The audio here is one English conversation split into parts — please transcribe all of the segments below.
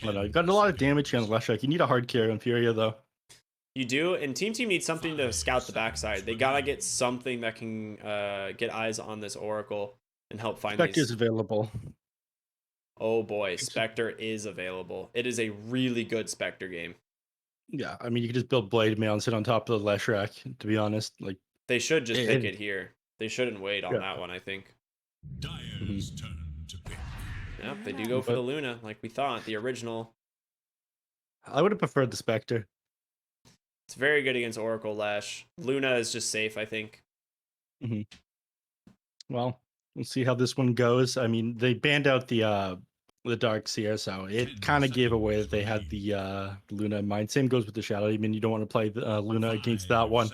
I don't know. You've got a lot of damage here on the left track. You need a hard carry on Furia, though. You do, and TeamTeam needs something to scout the backside. They gotta get something that can get eyes on this Oracle and help find Spectre's these. available. Oh boy, Spectre is available. It is a really good Spectre game. Yeah, I mean, you could just build Blade Mail and sit on top of the Leshrac, to be honest. Like, They should just pick it, it here. They shouldn't wait on yeah. that one, I think. Dire's turn to pick. Yep, they do go for the Luna, like we thought, the original. I would have preferred the Spectre. It's very good against Oracle Lash. Luna is just safe, I think. Well, we'll see how this one goes. I mean, they banned out the Dark Seer, so it kind of gave away that they had the Luna in mind. Same goes with the Shadow. I mean, you don't want to play the Luna against that one.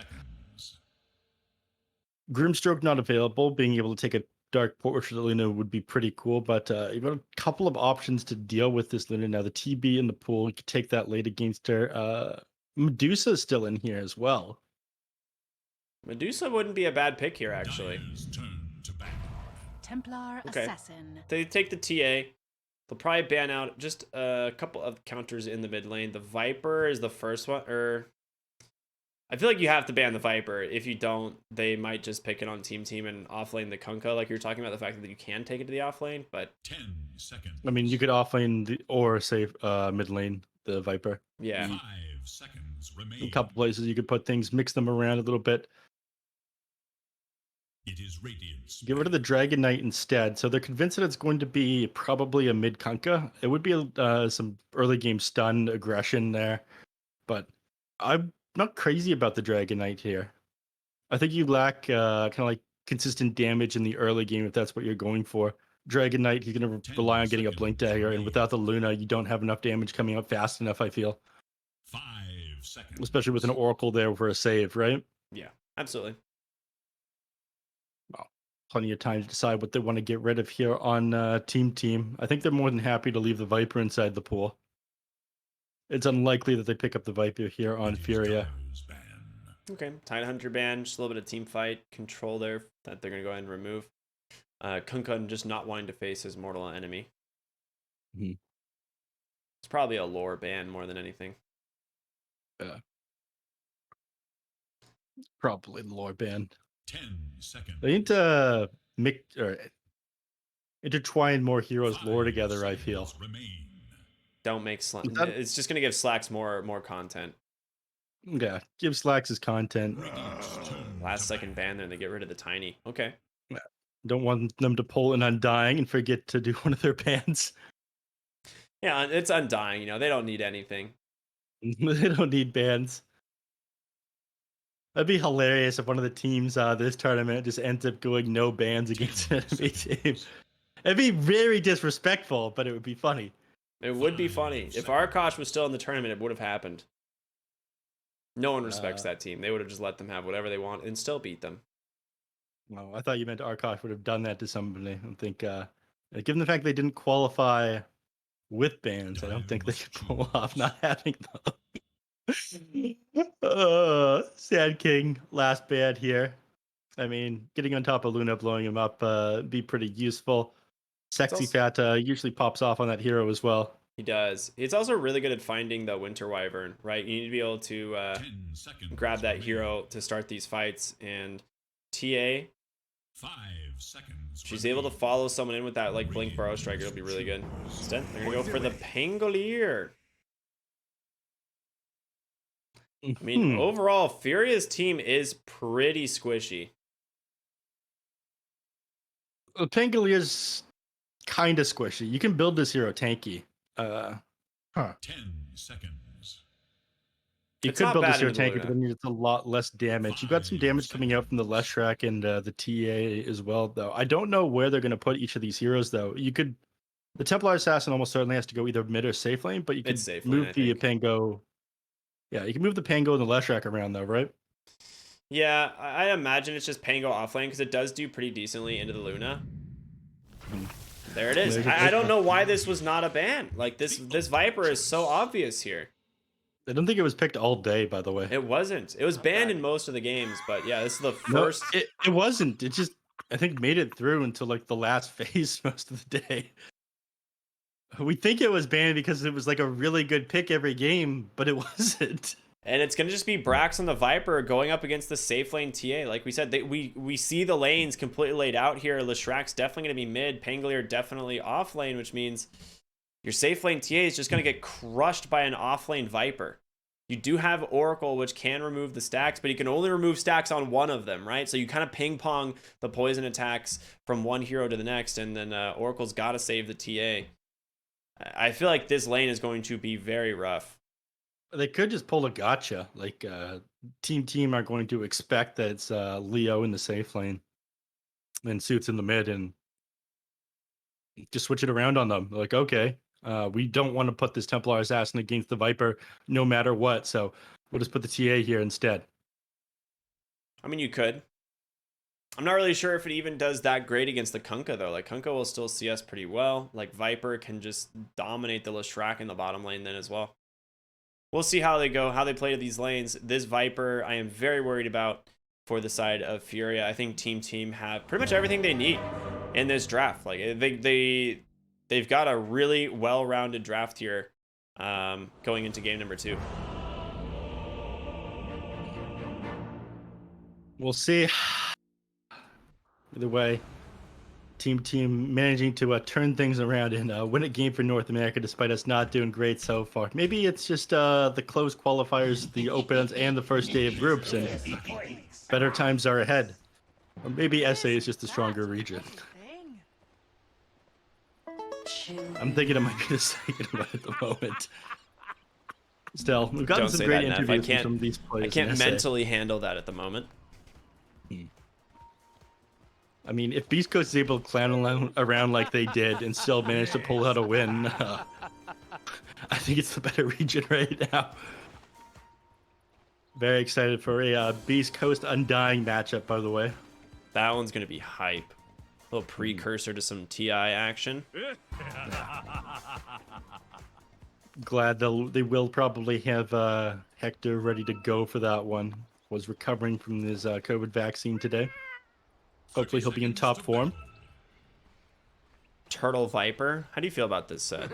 Grimstroke not available. Being able to take a Dark Portrait of Luna would be pretty cool, but you've got a couple of options to deal with this Luna now. The TB in the pool, you could take that late against her. Medusa is still in here as well. Medusa wouldn't be a bad pick here, actually. Templar Assassin. They take the TA. They'll probably ban out just a couple of counters in the mid lane. The Viper is the first one, I feel like you have to ban the Viper. If you don't, they might just pick it on TeamTeam and offlane the Kunkka, like you're talking about the fact that you can take it to the offlane, but 10 seconds. I mean, you could offlane or save mid lane the Viper. Yeah. 5 seconds remain. A couple places you could put things, mix them around a little bit. It is Radiance. Get rid of the Dragon Knight instead. So they're convinced that it's going to be probably a mid Kunkka. It would be some early game stun aggression there, but I'm not crazy about the Dragon Knight here. I think you lack kind of like consistent damage in the early game if that's what you're going for. Dragon Knight, he's going to rely on getting a Blink Dagger, and without the Luna, you don't have enough damage coming up fast enough, I feel. 5 seconds. Especially with an Oracle there for a save, right? Yeah, absolutely. Well, plenty of time to decide what they want to get rid of here on TeamTeam. I think they're more than happy to leave the Viper inside the pool. It's unlikely that they pick up the Viper here on Furia. Okay, Tidehunter ban, just a little bit of team fight control there that they're going to go ahead and remove. Kunkka just not wanting to face his mortal enemy. It's probably a lore ban more than anything. Probably the lore ban. 10 seconds. They need to mix or intertwine more heroes' lore together, I feel. Don't make it's just going to give Slacks more content. Yeah, give Slacks his content. Last second ban there, and they get rid of the Tiny. Okay. Don't want them to pull an Undying and forget to do one of their bans. Yeah, it's Undying. They don't need anything. They don't need bans. That'd be hilarious if one of the teams this tournament just ends up going no bans against an enemy team. It'd be very disrespectful, but it would be funny. It would be funny. If Arkosh was still in the tournament, it would have happened. No one respects that team. They would have just let them have whatever they want and still beat them. Well, I thought you meant Arkosh would have done that to somebody. I think, given the fact they didn't qualify with bans, I don't think they could pull off not having them. Sand King, last ban here. I mean, getting on top of Luna, blowing him up, be pretty useful. Sexy Fat usually pops off on that hero as well. He does. It's also really good at finding the Winter Wyvern, right? You need to be able to grab that hero to start these fights. And TA, 5 seconds. She's able to follow someone in with that like Blink Burrow Striker. It'll be really good. Instead, they're gonna go for the Pangolier. I mean, overall, Furia's team is pretty squishy. The Pangolier's kind of squishy. You can build this hero tanky. 10 seconds. You could build this hero tanky, but then it's a lot less damage. You've got some damage coming out from the Leshrac and the TA as well, though. I don't know where they're going to put each of these heroes, though. The Templar Assassin almost certainly has to go either mid or safe lane, but you can move the Pango. Yeah, you can move the Pango and the Leshrac around, though, right? Yeah, I imagine it's just Pango offlane because it does do pretty decently into the Luna. There it is. I don't know why this was not a ban. Like this Viper is so obvious here. I don't think it was picked all day, by the way. It wasn't. It was banned in most of the games, but yeah, this is the first. No, it wasn't. It just, I think, made it through until like the last phase most of the day. We think it was banned because it was like a really good pick every game, but it wasn't. And it's going to just be Brax on the Viper going up against the safe lane TA. Like we said, we see the lanes completely laid out here. Leshrack's definitely going to be mid. Pangolier definitely off lane, which means your safe lane TA is just going to get crushed by an off lane Viper. You do have Oracle, which can remove the stacks, but you can only remove stacks on one of them, right? So you kind of ping pong the poison attacks from one hero to the next, and then Oracle's got to save the TA. I feel like this lane is going to be very rough. They could just pull a gotcha. Like TeamTeam are going to expect that it's Leo in the safe lane and Suits in the mid, and just switch it around on them. Like, okay, we don't want to put this Templar Assassin against the Viper no matter what, so we'll just put the TA here instead. I mean, you could. I'm not really sure if it even does that great against the Kunkka, though. Like, Kunkka will still CS pretty well. Like, Viper can just dominate the Leshrac in the bottom lane then as well. We'll see how they go, how they play to these lanes. This Viper, I am very worried about for the side of Furia. I think TeamTeam have pretty much everything they need in this draft. Like, they've got a really well-rounded draft here going into game number 2. We'll see. Either way, TeamTeam managing to turn things around and win a game for North America despite us not doing great so far. Maybe it's just the close qualifiers, the opens, and the first day of groups, and better times are ahead. Or maybe SA is just a stronger region. I'm thinking it might be the second one at the moment. Still, we've gotten some great interviews from these players. I can't mentally handle that at the moment. I mean, if Beast Coast is able to clown around like they did and still manage to pull out a win, I think it's the better region right now. Very excited for a Beast Coast Undying matchup, by the way. That one's going to be hype. A little precursor to some TI action. Glad they will probably have Hector ready to go for that one. Was recovering from his COVID vaccine today. Hopefully he'll be in top form. Turtle Viper. How do you feel about this set?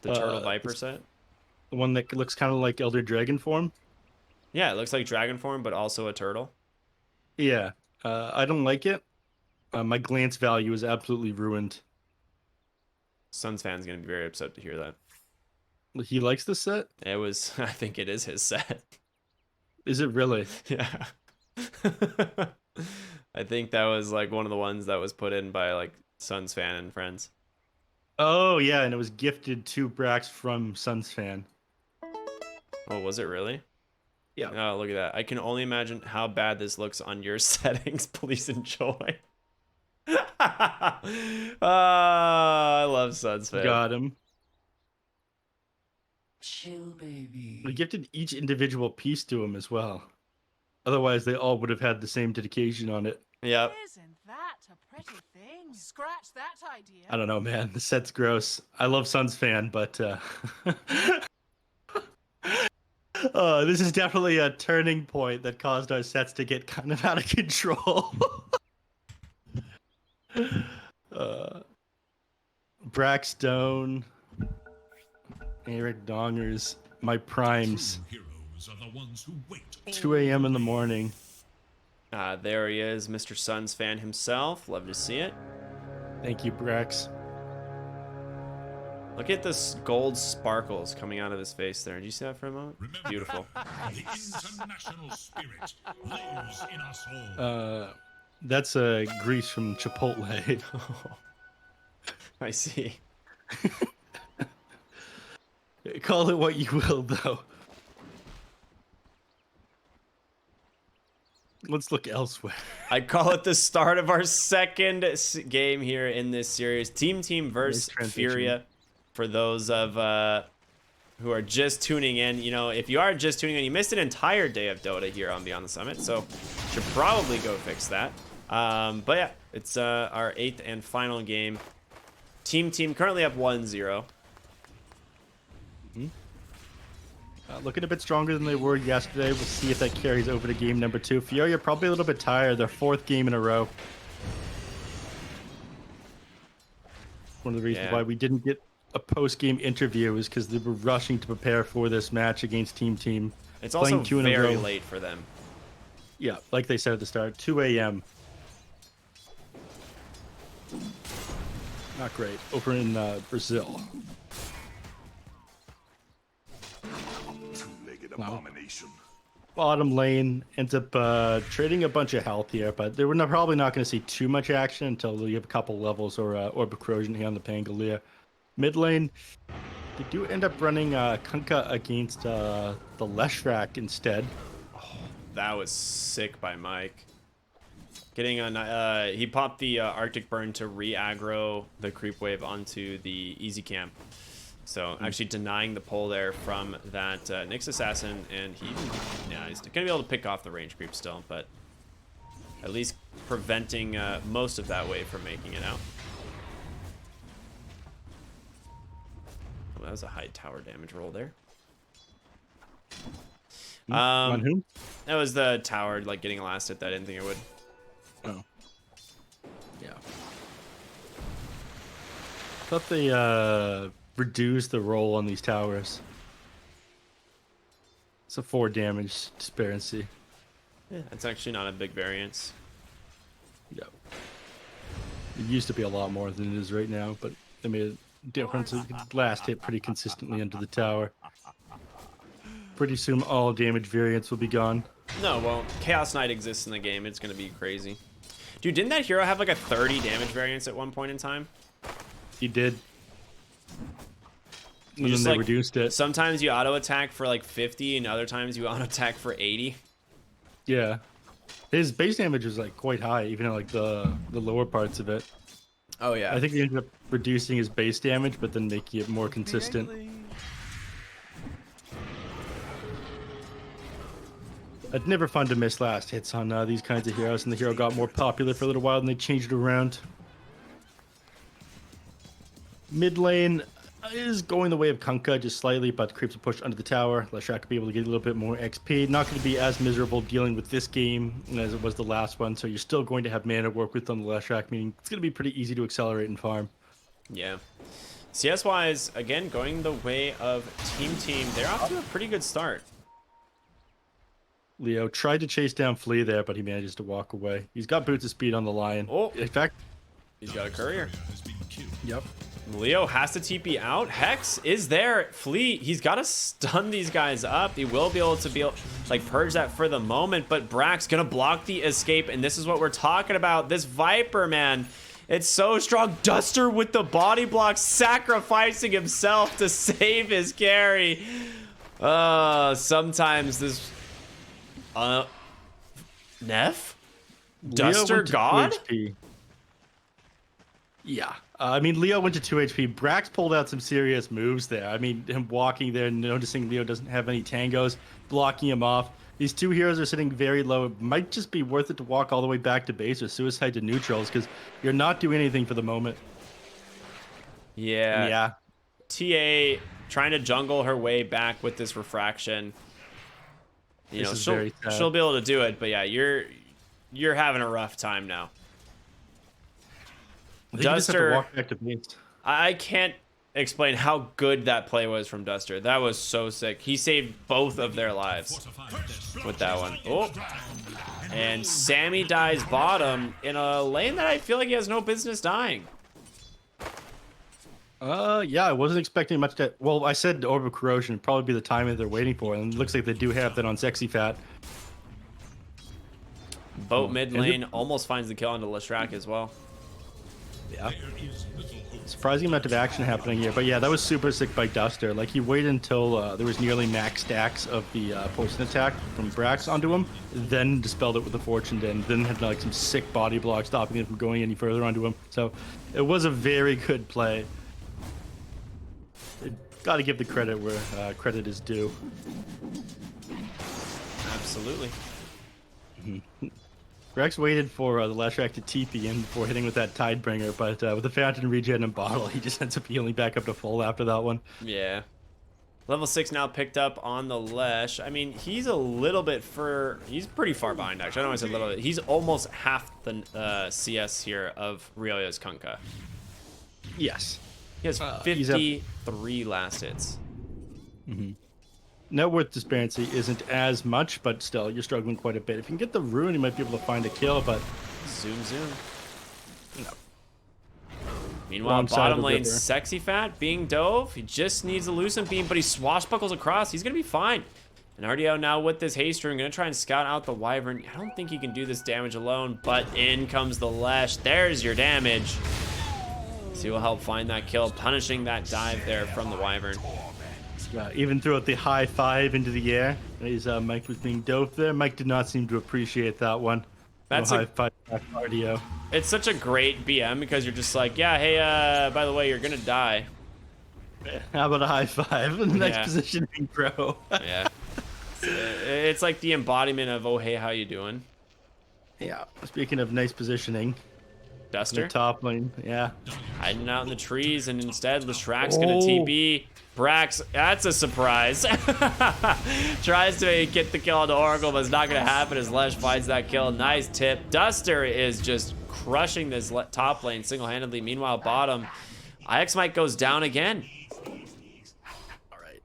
The Turtle Viper set? The one that looks kind of like Elder Dragon form? Yeah, it looks like dragon form, but also a turtle. Yeah. I don't like it. My glance value is absolutely ruined. Suns fan's going to be very upset to hear that. He likes this set? It was, I think it is his set. Is it really? Yeah. I think that was like one of the ones that was put in by like Suns fan and friends. Oh yeah, and it was gifted to Brax from Suns fan. Oh, was it really? Yeah. Oh, look at that. I can only imagine how bad this looks on your settings. Please enjoy. I love Suns fan. Got him. Chill, baby. We gifted each individual piece to him as well. Otherwise, they all would have had the same dedication on it. Yep. Isn't that a pretty thing? Scratch that idea. I don't know, man. The set's gross. I love Suns fan, but this is definitely a turning point that caused our sets to get kind of out of control. Braxstone, Eric Dongers, my primes. Heroes are the ones who wait. 2 a.m. in the morning. There he is, Mr. Suns fan himself. Love to see it. Thank you, Brax. Look at this gold sparkles coming out of his face there. Did you see that for a moment? Remember, Beautiful. the international spirit lives in us all. That's a grease from Chipotle. I see. Call it what you will, though. Let's look elsewhere. I call it the start of our second game here in this series. TeamTeam versus Furia. For those of who are just tuning in, you know, if you are just tuning in, you missed an entire day of Dota here on Beyond the Summit, so should probably go fix that. But yeah, it's our 8th and final game. TeamTeam currently up 1-0. Looking a bit stronger than they were yesterday. We'll see if that carries over to game number 2. Furia probably a little bit tired. Their 4th game in a row. One of the reasons Yeah. why we didn't get a post-game interview is because they were rushing to prepare for this match against TeamTeam. It's also Playing two in a very row. late for them. Yeah, like they said at the start, 2 a.m. Not great. Over in Brazil. Two-legged abomination. Bottom lane ends up trading a bunch of health here, but they were probably not going to see too much action until you have a couple levels or Orb Corrosion here on the Pangolier. Mid lane, they do end up running Kunkka against the Leshrac instead. That was sick by Mike. Getting on, he popped the Arctic Burn to re-aggro the creep wave onto the easy camp. So actually denying the pull there from that Nyx assassin, and he's gonna be able to pick off the range creep still, but at least preventing most of that wave from making it out. Oh, that was a high tower damage roll there. On whom? That was the tower like getting last hit that I didn't think it would. Oh. Yeah. Thought they reduced the roll on these towers. It's a 4 damage disparity. Yeah, that's actually not a big variance. Yeah. It used to be a lot more than it is right now, but they made a difference. It could last hit pretty consistently into the tower. Pretty soon all damage variants will be gone. No, well, Chaos Knight exists in the game. It's gonna be crazy. Dude, didn't that hero have like a 30 damage variance at one point in time? He did. You And just, then they like, reduced it. Sometimes you auto attack for like 50, and other times you auto attack for 80. Yeah. His base damage was like quite high, even in like the lower parts of it. Oh yeah. I think they ended up reducing his base damage, but then making it more consistent. It's never fun to miss last hits on these kinds of heroes, and the hero got more popular for a little while, and they changed it around. Mid lane is going the way of Kunkka just slightly, but creeps are pushed under the tower. Leshrac could be able to get a little bit more XP. Not going to be as miserable dealing with this game as it was the last one, so you're still going to have mana to work with on the Leshrac, meaning it's going to be pretty easy to accelerate and farm. Yeah. CS wise, again, going the way of Team. They're off to a pretty good start. Leo tried to chase down Flea there, but he manages to walk away. He's got boots of speed on the lion. Oh. In fact, He's got a courier. yep. Leo has to TP out. Hex is there. Flea, he's got to stun these guys up. He will be able to like purge that for the moment, but Brax gonna block the escape, and this is what we're talking about. This Viper, man, it's so strong. Duster with the body block, sacrificing himself to save his carry. Sometimes this Neph? Duster Leo went to 2 God? HP. Yeah. I mean, Leo went to 2 HP. Brax pulled out some serious moves there. I mean, him walking there, noticing Leo doesn't have any tangos, blocking him off. These two heroes are sitting very low. It might just be worth it to walk all the way back to base or suicide to neutrals, because you're not doing anything for the moment. Yeah. Yeah. TA trying to jungle her way back with this refraction. You This know, is very sad. she'll be able to do it, but yeah, you're having a rough time now. I think you just have to Duster, walk back to base. I can't explain how good that play was from Duster. That was so sick. He saved both of their lives with that one. Oh, and Sammy dies bottom in a lane that I feel like he has no business dying. Yeah, I wasn't expecting much to... Well, I said Orb of Corrosion would probably be the timing they're waiting for, and it looks like they do have that on Sexy Fat. Boat mid lane almost finds the kill onto Leshrac as well. Yeah. Surprising amount of action happening here. But yeah, that was super sick by Duster. Like, he waited until there was nearly max stacks of the poison attack from Brax onto him, then dispelled it with the Fortune Den, then had like some sick body block stopping him from going any further onto him. So it was a very good play. Got to give the credit where credit is due. Absolutely. Rex waited for the Leshrac to TP in before hitting with that Tidebringer, but with the Fountain Regen and Bottle, he just ends up healing back up to full after that one. Yeah. Level 6 now picked up on the Lesh. I mean, he's a little bit he's pretty far behind, actually. I don't want to say a little bit. He's almost half the CS here of Riolia's Kunkka. Yes. He has He's up- 53 last hits. Net worth disparity isn't as much, but still, you're struggling quite a bit. If you can get the rune, you might be able to find a kill, but Zoom. no. Meanwhile, Wrong side of bottom the lane, river. Sexy Fat being dove. He just needs a Lucent Beam, but he swashbuckles across. He's going to be fine. And RDO now with this haste rune, going to try and scout out the Wyvern. I don't think he can do this damage alone, but in comes the Lesh. There's your damage. So he will help find that kill, punishing that dive there from the Wyvern. Even throughout the high five into the air, as Mike was being doped there, Mike did not seem to appreciate that one. That's no a- high five back RDO. It's such a great BM because you're just like, yeah, hey, by the way, you're going to die. How about a high five? Nice Yeah. positioning, bro. Yeah. It's like the embodiment of, oh, hey, how you doing? Yeah. Speaking of nice positioning, the Duster? top lane, yeah. Hiding out in the trees, and instead Leshrack's gonna Oh. TP. Brax, that's a surprise. Tries to get the kill on the Oracle, but it's not gonna happen as Lesh finds that kill. Nice tip. Duster is just crushing this top lane single-handedly. Meanwhile, bottom, IX Mike goes down again. All right.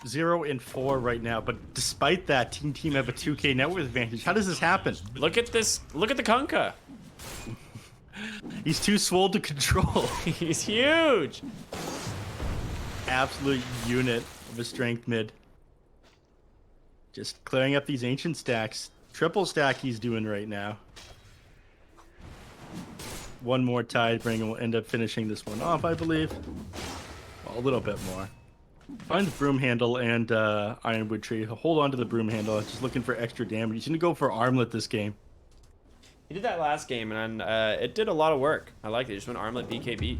0-4 right now, but despite that, Team have a 2K net worth advantage. How does this happen? Look at this. Look at the Kunkka. He's too swole to control. He's huge. Absolute unit of a strength mid. Just clearing up these ancient stacks. Triple stack he's doing right now. One more tide bring and we'll end up finishing this one off, I believe. Well, a little bit more. Find the broom handle and Ironwood tree. Hold on to the broom handle. Just looking for extra damage. He's gonna go for armlet this game. He did that last game, and it did a lot of work. I liked it. Just went armlet BKB.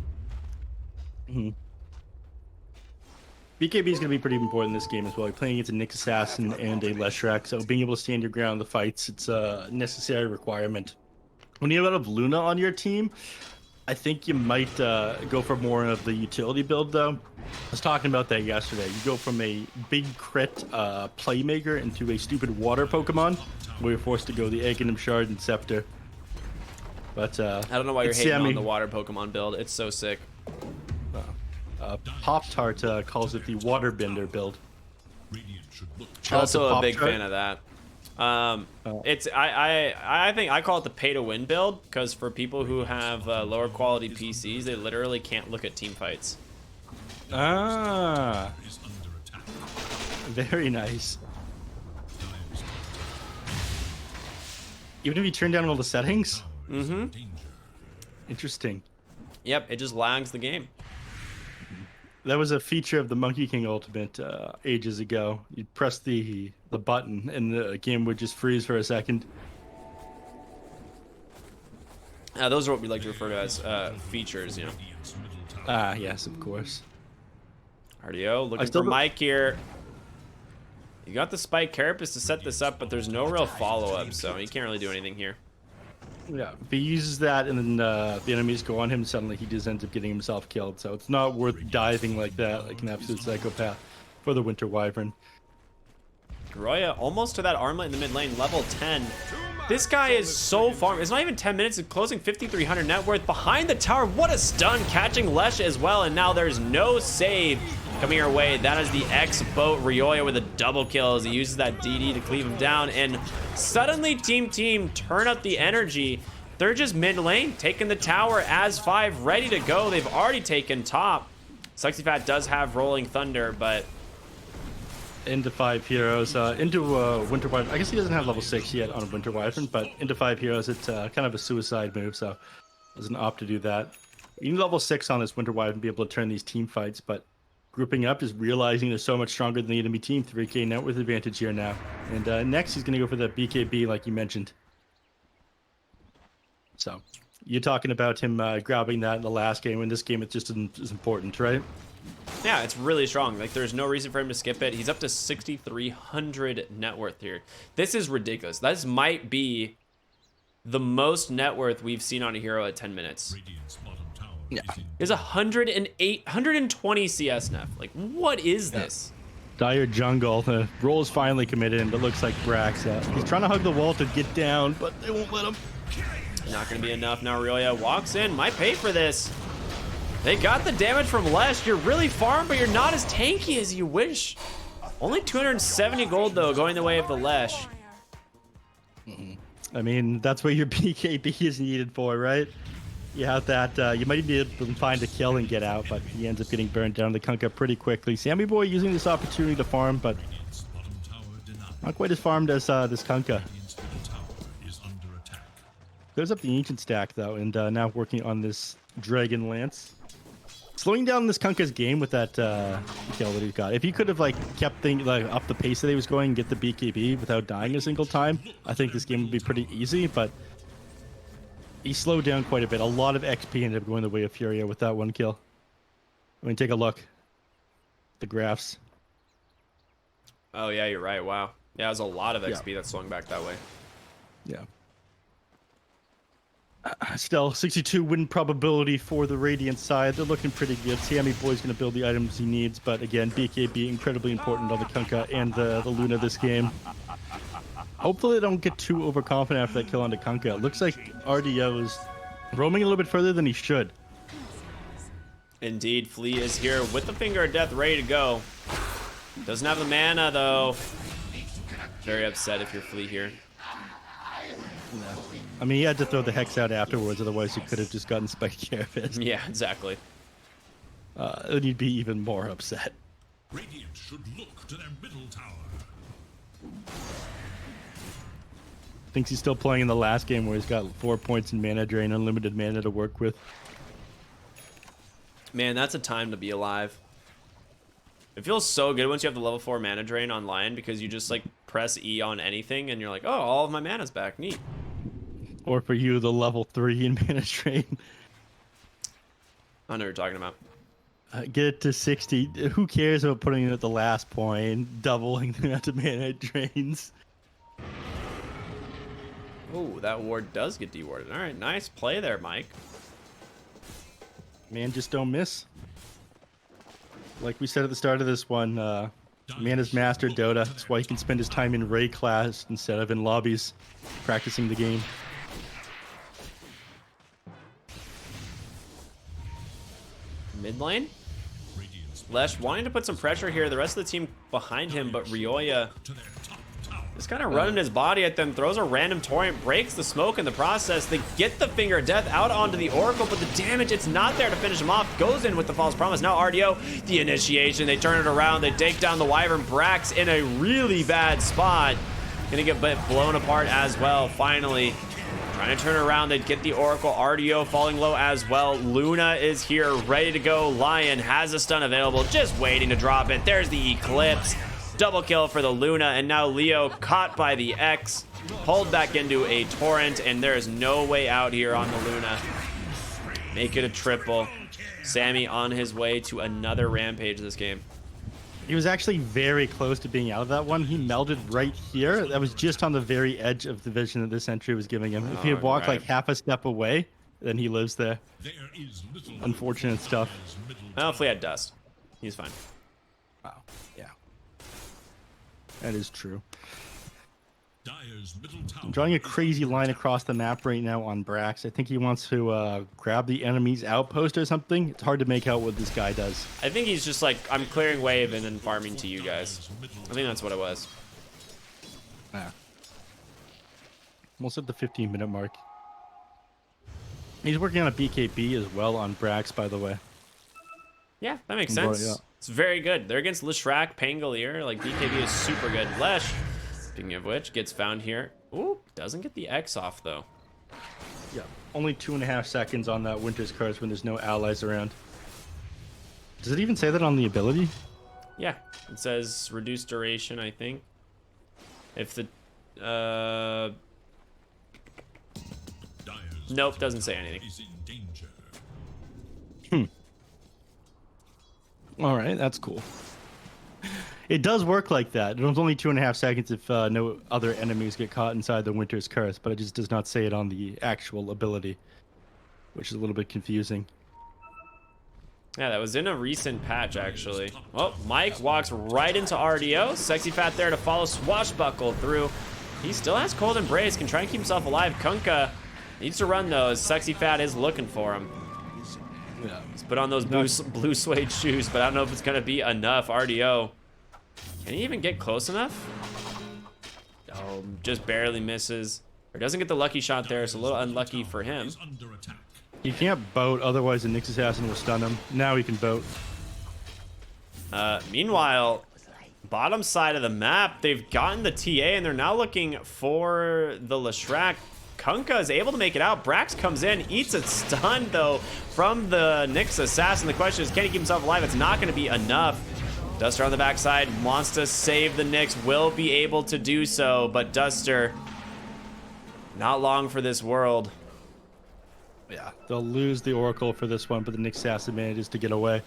BKB is going to be pretty important in this game as well. You're playing against a Nick Assassin and a Leshrac, so being able to stand your ground in the fights, it's a necessary requirement. When you have a lot of Luna on your team, I think you might go for more of the utility build, though. I was talking about that yesterday. You go from a big crit playmaker into a stupid water Pokemon, where you're forced to go the Aghanim Shard and Scepter. But I don't know why you're it's hating on Sammy. the water Pokemon build. It's so sick. Pop-Tart calls it the Waterbender build. Radiant should look Shout out Also to a big Pop-Tart. fan of that. It's I think I call it the pay to win build because for people who have lower quality PCs, they literally can't look at team fights. Ah, is under attack. very nice. Dire's Even if you turn down all the settings? Mm-hmm. danger. Interesting. Yep, it just lags the game. That was a feature of the Monkey King Ultimate ages ago. You'd press the button and the game would just freeze for a second. Those are what we like to refer to as features, you know. Radiant's middle tower Ah, yes, of course. RDO looking still for don't- Mike here. You got the Spike Carapace to set this up, but there's no real follow-up, so he can't really do anything here. Yeah, if he uses that and then the enemies go on him, suddenly he just ends up getting himself killed. So it's not worth diving like that, like an absolute psychopath for the Winter Wyvern. Roya almost to that armlet in the mid lane, level 10. This guy is so far. It's not even 10 minutes. It's closing 5,300 net worth behind the tower. What a stun, catching Lesh as well. And now there's no save coming our way. That is the X-Boat Ryoya with a double kill as he uses that DD to cleave him down. And suddenly TeamTeam turn up the energy. They're just mid lane, taking the tower as 5, ready to go. They've already taken top. Sexy Fat does have Rolling Thunder, but Into 5 heroes, into Winter Wyvern. I guess he doesn't have level 6 yet on Winter Wyvern, but into 5 heroes, it's kind of a suicide move, so doesn't opt to do that. You need level 6 on this Winter Wyvern to be able to turn these team fights, but grouping up is realizing they're so much stronger than the enemy team. 3K net worth advantage here now. And next, he's going to go for that BKB like you mentioned. So, you're talking about him grabbing that in the last game. In this game, it just isn't as important, right? yeah, it's really strong. Like, there's no reason for him to skip it. He's up to 6,300 net worth here. This is ridiculous. This might be the most net worth we've seen on a hero at 10 minutes. Radiant's bottom tower Yeah. is in There's 108, 120 CS nef. Like, what is this? Dire Jungle. The roll is finally committed, and it looks like Brax. He's trying to hug the wall to get down, but they won't let him. Not going to be enough. Now Ryoya walks in. Might pay for this. They got the damage from Lesh. You're really farmed, but you're not as tanky as you wish. Only 270 gold, though, going the way of the Lesh. I mean, that's what your BKB is needed for, right? You have that. You might be able to find a kill and get out, but he ends up getting burned down the Kunkka pretty quickly. Sammy Boy using this opportunity to farm, but not quite as farmed as this Kunkka. Clears up the ancient stack, though, and now working on this Dragon Lance. Slowing down this Kunkka's game with that kill that he's got. If he could have kept things up the pace that he was going and get the BKB without dying a single time, I think this game would be pretty easy, but he slowed down quite a bit. A lot of XP ended up going the way of Furia with that one kill. I mean, take a look. The graphs. Oh, yeah, you're right. Wow. Yeah, it was a lot of XP that swung back that way. Yeah. Still, 62 win probability for the Radiant side. They're looking pretty good. Sammy Boy's going to build the items he needs, but again, BKB incredibly important on the Kunkka and the Luna this game. Hopefully they don't get too overconfident after that kill on the Kunkka. It looks like RDO's roaming a little bit further than he should. Indeed, Flea is here with the Finger of Death ready to go. Doesn't have the mana, though. Very upset if you're Flea here. I mean, he had to throw the Hex out afterwards, otherwise he could have just gotten Spike Care of it. Yeah, exactly. Then he'd be even more upset. Radiant should look to their middle tower. Thinks he's still playing in the last game where he's got 4 points in mana drain, unlimited mana to work with. Man, that's a time to be alive. It feels so good once you have the level 4 mana drain on Lion because you just press E on anything and you're like, oh, all of my mana's back. Neat. Or for you, the level 3 in mana drain. I know what you're talking about. Get it to 60. Who cares about putting it at the last point, doubling the amount of mana drains? Oh, that ward does get dewarded. All right, nice play there, Mike. Man, just don't miss. Like we said at the start of this one, man has mastered Dota. That's why he can spend his time in Ray class instead of in lobbies practicing the game. Mid lane? Lesh wanting to put some pressure here. The rest of the team behind him, but Ryoya is kind of running his body at them. Throws a random torrent, breaks the smoke in the process. They get the Finger of Death out onto the Oracle, but the damage, it's not there to finish him off. Goes in with the False Promise. Now RDO, the initiation. They turn it around. They take down the Wyvern. Brax in a really bad spot. Gonna get blown apart as well, finally. Trying to turn around, they get the Oracle. RDO falling low as well. Luna is here, ready to go. Lion has a stun available, just waiting to drop it. There's the Eclipse. Double kill for the Luna, and now Leo caught by the X. Pulled back into a torrent, and there is no way out here on the Luna. Make it a triple. Sammy on his way to another rampage this game. He was actually very close to being out of that one. He melded right here. That was just on the very edge of the vision that this entry was giving him. If he had walked half a step away, then he lives there. Unfortunate stuff. Well, if we had dust, he's fine. Wow. Yeah. That is true. I'm drawing a crazy line across the map right now on Brax. I think he wants to grab the enemy's outpost or something. It's hard to make out what this guy does. I think he's just I'm clearing wave and then farming to you guys. I think that's what it was. Yeah. Almost at the 15-minute mark. He's working on a BKB as well on Brax, by the way. Yeah, that makes sense. Yeah. It's very good. They're against Leshrac, Pangolier. BKB is super good. Lesh, speaking of which, gets found here. Ooh, doesn't get the X off, though. Yeah, only 2.5 seconds on that Winter's Curse when there's no allies around. Does it even say that on the ability? Yeah, it says reduced duration, I think. If the... Nope, doesn't say anything. All right, that's cool. It does work like that. It was only 2.5 seconds if no other enemies get caught inside the Winter's Curse, but it just does not say it on the actual ability, which is a little bit confusing. Yeah, that was in a recent patch, actually. Oh, Mike walks right into RDO. Sexy Fat there to follow, swashbuckle through. He still has Cold Embrace, can try and keep himself alive. Kunkka needs to run, though, as Sexy Fat is looking for him. Yeah. He's put on those blue suede shoes, but I don't know if it's going to be enough. RDO. Can he even get close enough? Oh, just barely misses. Or doesn't get the lucky shot there. It's a little unlucky for him. He can't boat, otherwise the Nyx assassin will stun him. Now he can boat. Meanwhile, bottom side of the map, they've gotten the TA, and they're now looking for the Leshrac. Kunkka is able to make it out. Brax comes in, eats a stun, though, from the Nyx assassin. The question is, can he keep himself alive? It's not going to be enough. Duster on the backside wants to save the Nyx, will be able to do so, but Duster, not long for this world. Yeah, they'll lose the Oracle for this one, but the Nyx assassin manages to get away.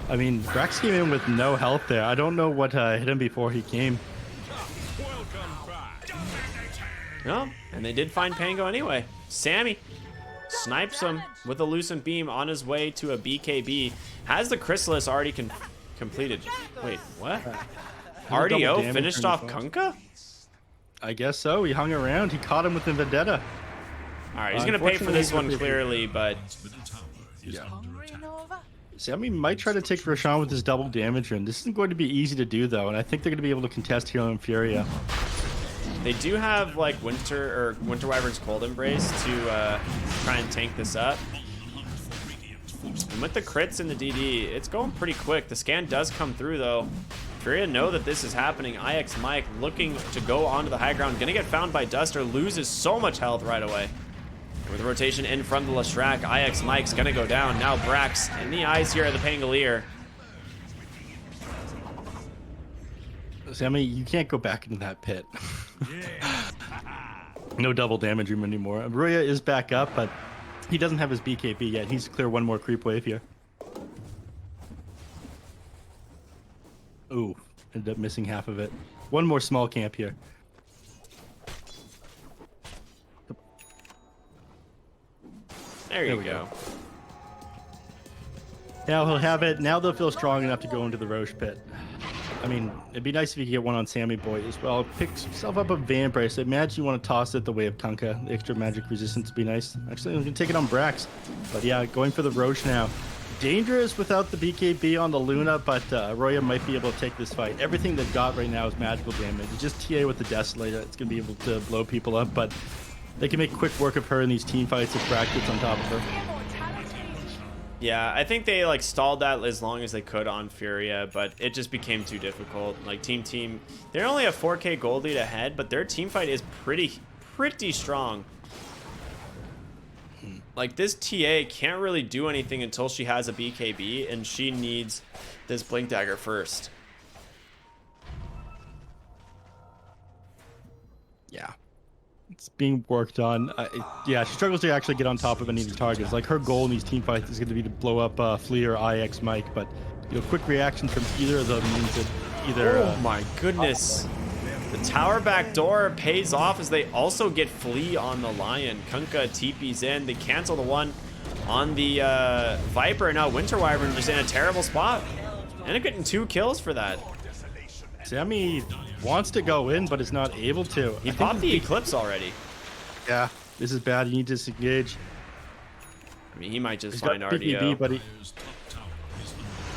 I mean, Brax came in with no health there. I don't know what hit him before he came. No, and they did find Pango anyway. Sammy snipes him with a Lucent Beam on his way to a BKB. Has the Chrysalis already completed? Wait, what? RDO finished off Kunkka? I guess so. He hung around. He caught him with the Vendetta. All right, he's going to pay for this one clearly, but... Yeah. Hungry, Nova? Sammy might try to take Roshan with his double damage, and this isn't going to be easy to do, though, and I think they're going to be able to contest here on Furia. They do have, like, Winter Wyvern's Cold Embrace to try and tank this up. And with the crits and the DD, it's going pretty quick. The scan does come through, though. Furia know that this is happening. IX Mike looking to go onto the high ground. Gonna get found by Duster. Loses so much health right away. With the rotation in from the Leshrac, IX Mike's gonna go down. Now Brax in the eyes here of the Pangolier. Sammy, you can't go back into that pit. No double damage room anymore. Ruya is back up, but he doesn't have his BKB yet. He's to clear one more creep wave here. Ooh, ended up missing half of it. One more small camp here. There you go. Now he'll have it. Now they'll feel strong enough to go into the Roche pit. I mean, it'd be nice if you could get one on Sammy Boy as well. Pick yourself up a Van Brace. Imagine you want to toss it the way of Kunkka. The extra magic resistance would be nice. Actually, I'm going to take it on Brax. But yeah, going for the Roche now. Dangerous without the BKB on the Luna, but Roya might be able to take this fight. Everything they've got right now is magical damage. It's just TA with the Desolator. It's going to be able to blow people up, but they can make quick work of her in these team fights if Brax gets on top of her. Yeah, I think they like stalled that as long as they could on Furia, but it just became too difficult. Like TeamTeam, they're only a 4K gold lead ahead, but their team fight is pretty strong. Like this TA can't really do anything until she has a BKB, and she needs this Blink Dagger first. Yeah. It's being worked on. Yeah, she struggles to actually get on top of any of the targets. Like her goal in these team fights is going to be to blow up Flea or IX Mike, but quick reactions from either of them means that either. Oh my goodness! The tower back door pays off as they also get Flea on the Lion. Kunkka TP's in. They cancel the one on the Viper, and now Winter Wyvern just in a terrible spot. And they're getting 2 kills for that. Sammy wants to go in, but is not able to. He popped the Eclipse already. Yeah, this is bad. You need to disengage. I mean, he might just He's find got RDO. BKB, but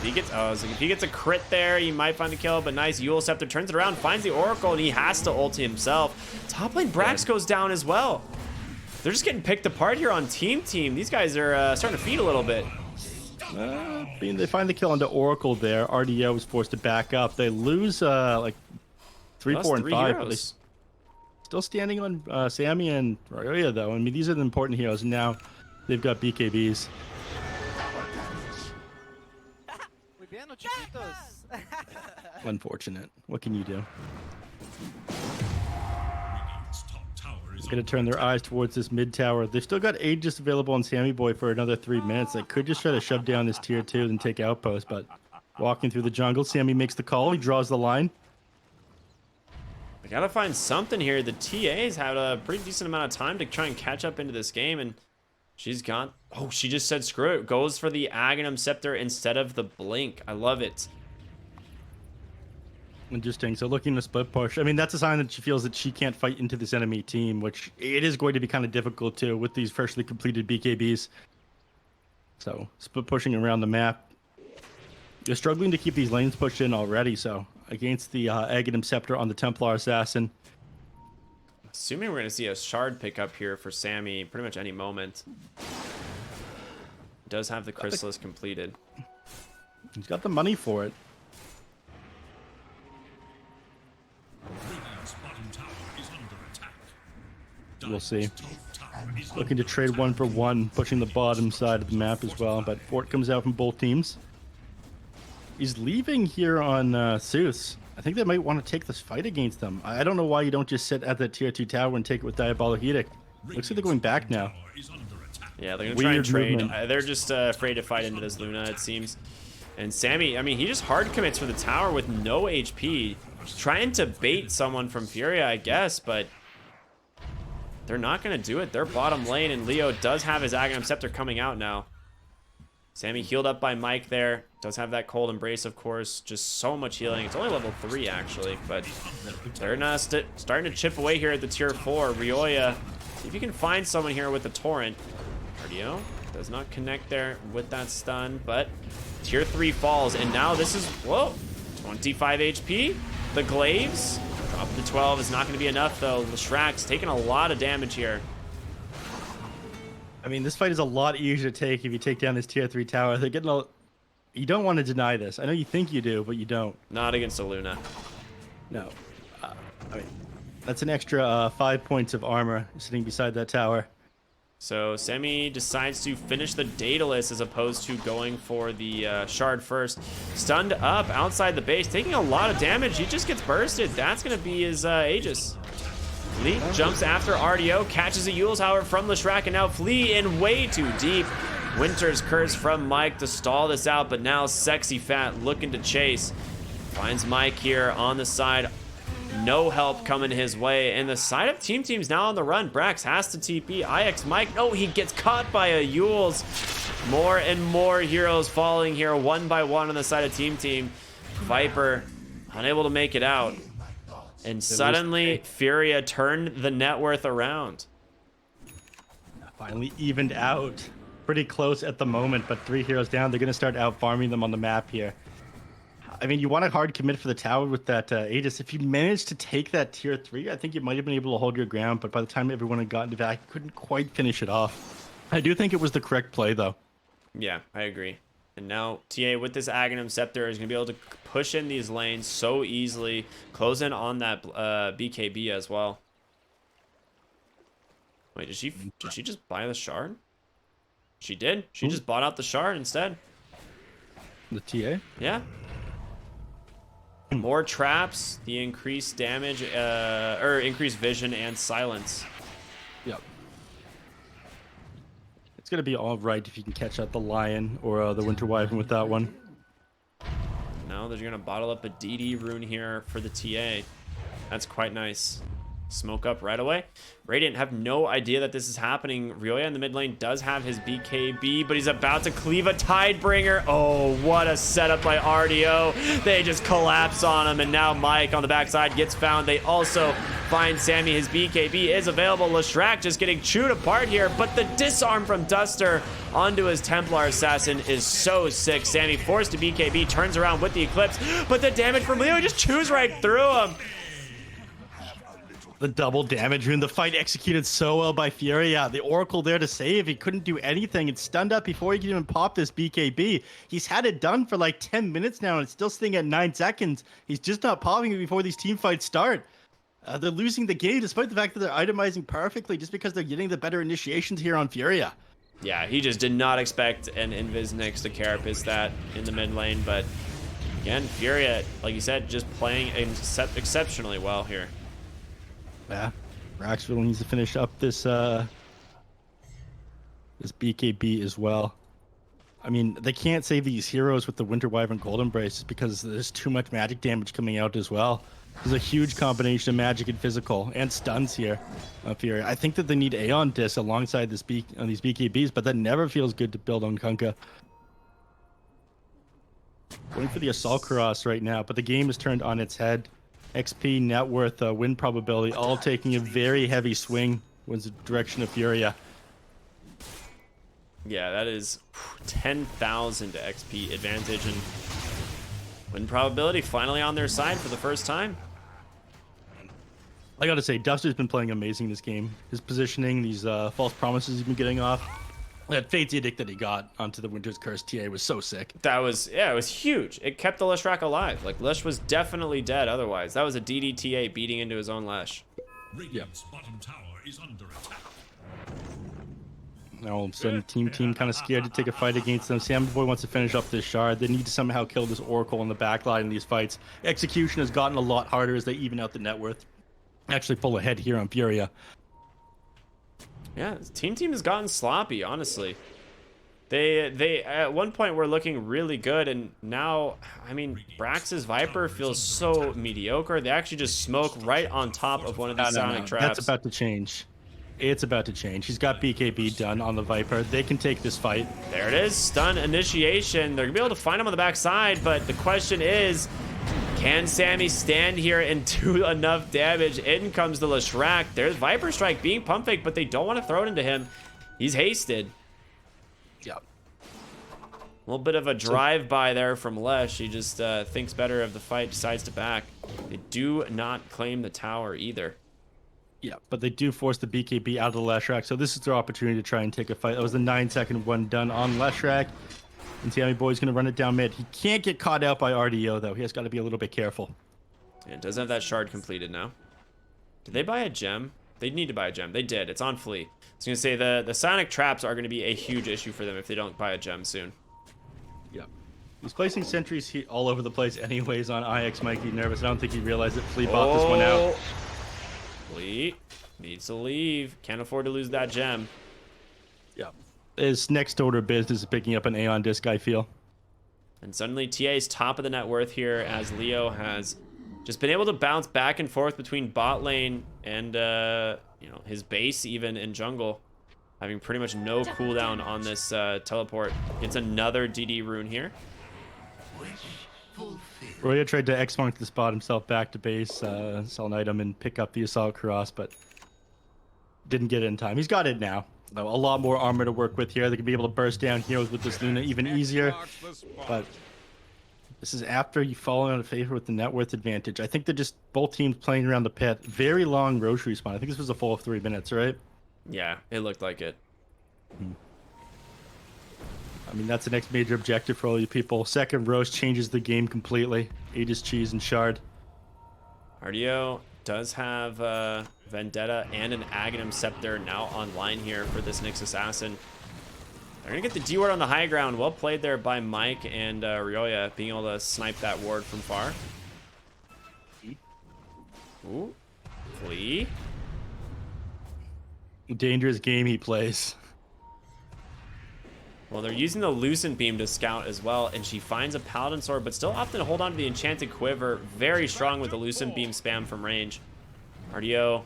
If he gets a crit there, he might find the kill, but nice. Eul Scepter turns it around, finds the Oracle, and he has to ulti himself. Top lane Brax goes down as well. They're just getting picked apart here on TeamTeam. These guys are starting to feed a little bit. They find the kill onto Oracle there. RDO is forced to back up. They lose like 3, 4, and 5. But they still standing on Sammy and Roya, though. I mean, these are the important heroes. And now they've got BKBs. Unfortunate. What can you do? Going to turn their eyes towards this mid tower. They've still got Aegis available on Sammy Boy for another 3 minutes. They could just try to shove down this tier 2 and take Outpost, but walking through the jungle, Sammy makes the call. He draws the line. I gotta find something here. The TA's had a pretty decent amount of time to try and catch up into this game, and she's got... Oh, she just said screw it. Goes for the Aghanim Scepter instead of the Blink. I love it. Interesting. So looking to split push. I mean, that's a sign that she feels that she can't fight into this enemy team, which it is going to be kind of difficult too with these freshly completed BKBs. So split pushing around the map. You're struggling to keep these lanes pushed in already, so against the Aghanim Scepter on the Templar Assassin. Assuming we're going to see a shard pick up here for Sammy pretty much any moment. Does have the Chrysalis completed. He's got the money for it. Radiant's bottom tower is under attack. We'll see. Top tower is Looking to trade 1 for 1, pushing the bottom side of the map as well, but Fort comes out from both teams. He's leaving here on Zeus. I think they might want to take this fight against them. I don't know why you don't just sit at the tier 2 tower and take it with Diabolic Edict. Looks like they're going back now. Yeah, they're going to try and Weird trade. movement. They're just afraid to fight into this Luna, it seems. And Sammy, I mean, he just hard commits for the tower with no HP. Trying to bait someone from Furia, I guess, but they're not going to do it. They're bottom lane, and Leo does have his Aghanim Scepter coming out now. Sammy healed up by Mike there. Does have that cold embrace, of course. Just so much healing. It's only level 3, actually, but they're not starting to chip away here at the tier 4. Ryoya, see if you can find someone here with the Torrent. Cardio does not connect there with that stun, but tier 3 falls, and now this is, whoa, 25 HP. The Glaives, drop to 12 is not going to be enough, though. Leshrack's taking a lot of damage here. I mean, this fight is a lot easier to take if you take down this tier 3 tower. They're getting a... You don't want to deny this. I know you think you do, but you don't. Not against a Luna. No. I mean, that's an extra 5 points of armor sitting beside that tower. So Sammy decides to finish the Daedalus as opposed to going for the Shard first. Stunned up outside the base, taking a lot of damage. He just gets bursted. That's going to be his Aegis. Flea jumps after RDO, catches a Yule's However from Leshrack, and now Flea in way too deep. Winter's Curse from Mike to stall this out, but now Sexy Fat looking to chase. Finds Mike here on the side. No help coming his way, and the side of TeamTeam's now on the run. Brax has to TP. IX Mike, no, he gets caught by a Yule's. More and more heroes falling here, one by one on the side of TeamTeam. Viper unable to make it out. And suddenly, Furia turned the net worth around. Finally evened out. Pretty close at the moment, but 3 heroes down. They're going to start out farming them on the map here. I mean, you want to hard commit for the tower with that Aegis. If you managed to take that tier 3, I think you might have been able to hold your ground, but by the time everyone had gotten back, you couldn't quite finish it off. I do think it was the correct play, though. Yeah, I agree. And now TA with this Aghanim Scepter is going to be able to push in these lanes so easily. Close in on that BKB as well. Wait, did she just buy the shard? She did. She just bought out the shard instead. The TA? Yeah. More traps, the increased damage, or increased vision and silence. Yep. It's going to be all right if you can catch out the Lion or the Winter Wyvern with that one. Now they're going to bottle up a DD rune here for the TA. That's quite nice. Smoke up right away. Radiant have no idea that this is happening. Ryoya in the mid lane does have his BKB, but he's about to cleave a Tidebringer. Oh, what a setup by RDO. They just collapse on him, and now Mike on the backside gets found. They also find Sammy. His BKB is available. Leshrack just getting chewed apart here, but the disarm from Duster onto his Templar Assassin is so sick. Sammy forced to BKB, turns around with the Eclipse, but the damage from Leo just chews right through him. The double damage rune, the fight executed so well by Furia. The Oracle there to save. He couldn't do anything. It's stunned up before he could even pop this BKB. He's had it done for like 10 minutes now, and it's still sitting at 9 seconds. He's just not popping it before these team fights start. They're losing the game despite the fact that they're itemizing perfectly just because they're getting the better initiations here on Furia. Yeah, he just did not expect an Invis next to Carapace that in the mid lane, but again, Furia, like you said, just playing exceptionally well here. Yeah, Braxville needs to finish up this this BKB as well. I mean, they can't save these heroes with the Winter Wyvern Cold Embrace because there's too much magic damage coming out as well. There's a huge combination of magic and physical and stuns here on Furia. I think that they need Aeon Disc alongside this these BKBs, but that never feels good to build on Kunkka. Going for the Assault Cross right now, but the game is turned on its head. XP, net worth, win probability, all taking a very heavy swing was the direction of Furia. Yeah, that is 10,000 XP advantage, and win probability finally on their side for the first time. I gotta say, Duster's been playing amazing this game. His positioning, these false promises he's been getting off. That Fate's Edict that he got onto the Winter's Curse TA was so sick. That was, yeah, it was huge. It kept the Leshrac alive. Like, Lesh was definitely dead otherwise. That was a DDTA beating into his own Lesh. Radiant's bottom tower is under attack. Now all of a sudden, TeamTeam kind of scared to take a fight against them. Sammy Boy wants to finish up this shard. They need to somehow kill this Oracle in the backline in these fights. Execution has gotten a lot harder as they even out the net worth. Actually pull ahead here on Furia. Yeah, TeamTeam has gotten sloppy, honestly. They at one point were looking really good, and now, I mean, Brax's Viper feels so mediocre. They actually just smoke right on top of one of these Sonic traps. That's about to change. It's about to change. He's got BKB done on the Viper. They can take this fight. There it is, stun initiation. They're gonna be able to find him on the backside, but the question is, can Sammy stand here and do enough damage? In comes the Leshrac. There's Viper Strike being pump fake, but they don't want to throw it into him. He's hasted. Yeah. A little bit of a drive-by there from Lesh. He just thinks better of the fight, decides to back. They do not claim the tower either. Yeah, but they do force the BKB out of the Leshrac, so this is their opportunity to try and take a fight. That was the 9-second one done on Leshrac. And Sammy Boy's going to run it down mid. He can't get caught out by RDO, though. He has got to be a little bit careful. And doesn't have that shard completed now. Did they buy a gem? They need to buy a gem. They did. It's on Flea. I was going to say the Sonic traps are going to be a huge issue for them if they don't buy a gem soon. Yep. He's placing sentries all over the place anyways on IX. Might be nervous. I don't think he realized that Flea bought this one out. Flea needs to leave. Can't afford to lose that gem. Yeah. His next order of business is picking up an Aeon disc, I feel. And suddenly TA's top of the net worth here, as Leo has just been able to bounce back and forth between bot lane and you know, his base even in jungle, having pretty much no cooldown on this teleport. Gets another DD rune here. Roya tried to X-Monk the spot himself back to base, sell an item and pick up the Assault Cross, but didn't get it in time. He's got it now. A lot more armor to work with here. They can be able to burst down heroes with this Luna even easier. But this is after you fall out of favor with the net worth advantage. I think they're just both teams playing around the pit. Very long Roche respawn. I think this was a full of 3 minutes, right? Yeah, it looked like it. I mean, that's the next major objective for all you people. Second Roche changes the game completely. Aegis, Cheese, and Shard. RDO does have Vendetta and an Aghanim Scepter now online here for this Nyx Assassin. They're going to get the D ward on the high ground. Well played there by Mike and Ryoya, being able to snipe that ward from far. Ooh, Flea. Dangerous game he plays. Well, they're using the Lucent Beam to scout as well, and she finds a Paladin Sword, but still often hold on to the Enchanted Quiver. Very strong with the Lucent Beam spam from range. RDO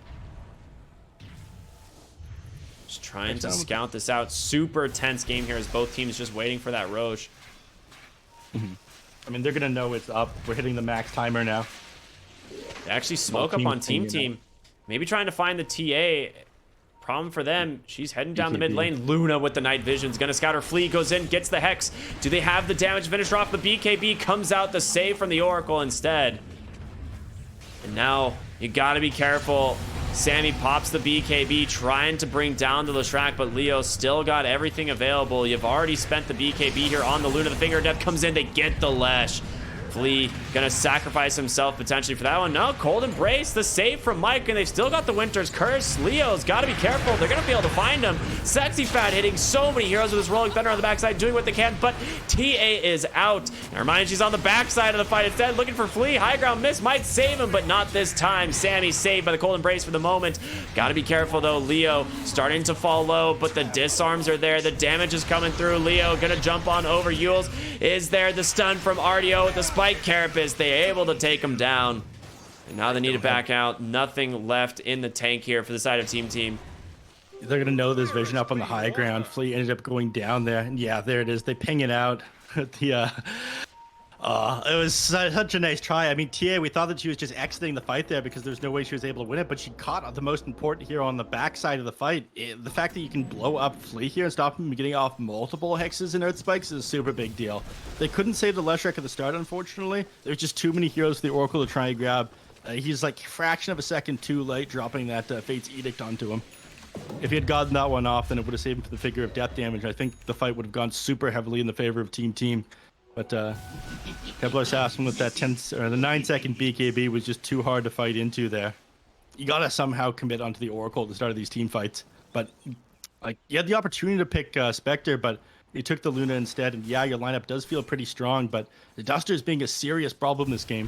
just trying to scout this out. Super tense game here as both teams just waiting for that Roche. I mean, they're going to know it's up. We're hitting the max timer now. They actually smoke up on TeamTeam. Maybe trying to find the TA. Problem for them, she's heading down the mid lane. Luna with the night vision's gonna scout her. Flea goes in, gets the Hex. Do they have the damage finisher off? The BKB comes out, the save from the Oracle instead. And now you gotta be careful. Sammy pops the BKB, trying to bring down the Leshrac, but Leo still got everything available. You've already spent the BKB here on the Luna. The Finger of Death comes in, they get the Lesh. Flea gonna sacrifice himself potentially for that one. No, Cold Embrace, the save from Mike, and they've still got the Winter's Curse. Leo's gotta be careful. They're gonna be able to find him. Sexy Fat hitting so many heroes with his Rolling Thunder on the backside, doing what they can, but TA is out. Never mind, she's on the backside of the fight instead, looking for Flea. High ground miss, might save him, but not this time. Sammy saved by the Cold Embrace for the moment. Gotta be careful though. Leo starting to fall low, but the disarms are there. The damage is coming through. Leo gonna jump on over Yules. Is there the stun from RDO with the Spike Carapace? They're able to take him down. And now they need to back out. Nothing left in the tank here for the side of TeamTeam. They're going to know there's vision up on the high ground. Flea ended up going down there. And yeah, there it is. They ping it out. The It was such a nice try. I mean, TA, we thought that she was just exiting the fight there because there's no way she was able to win it, but she caught the most important hero on the backside of the fight. The fact that you can blow up Flea here and stop him getting off multiple hexes and earth spikes is a super big deal. They couldn't save the Leshrac at the start, unfortunately. There's just too many heroes for the Oracle to try and grab. He's like a fraction of a second too late dropping that Fate's Edict onto him. If he had gotten that one off, then it would have saved him for the figure of death damage. I think the fight would have gone super heavily in the favor of TeamTeam. But Templar Assassin with that 9-second BKB was just too hard to fight into there. You gotta somehow commit onto the Oracle at the start of these team fights. But like, you had the opportunity to pick Spectre, but you took the Luna instead. And yeah, your lineup does feel pretty strong, but the Duster is being a serious problem this game.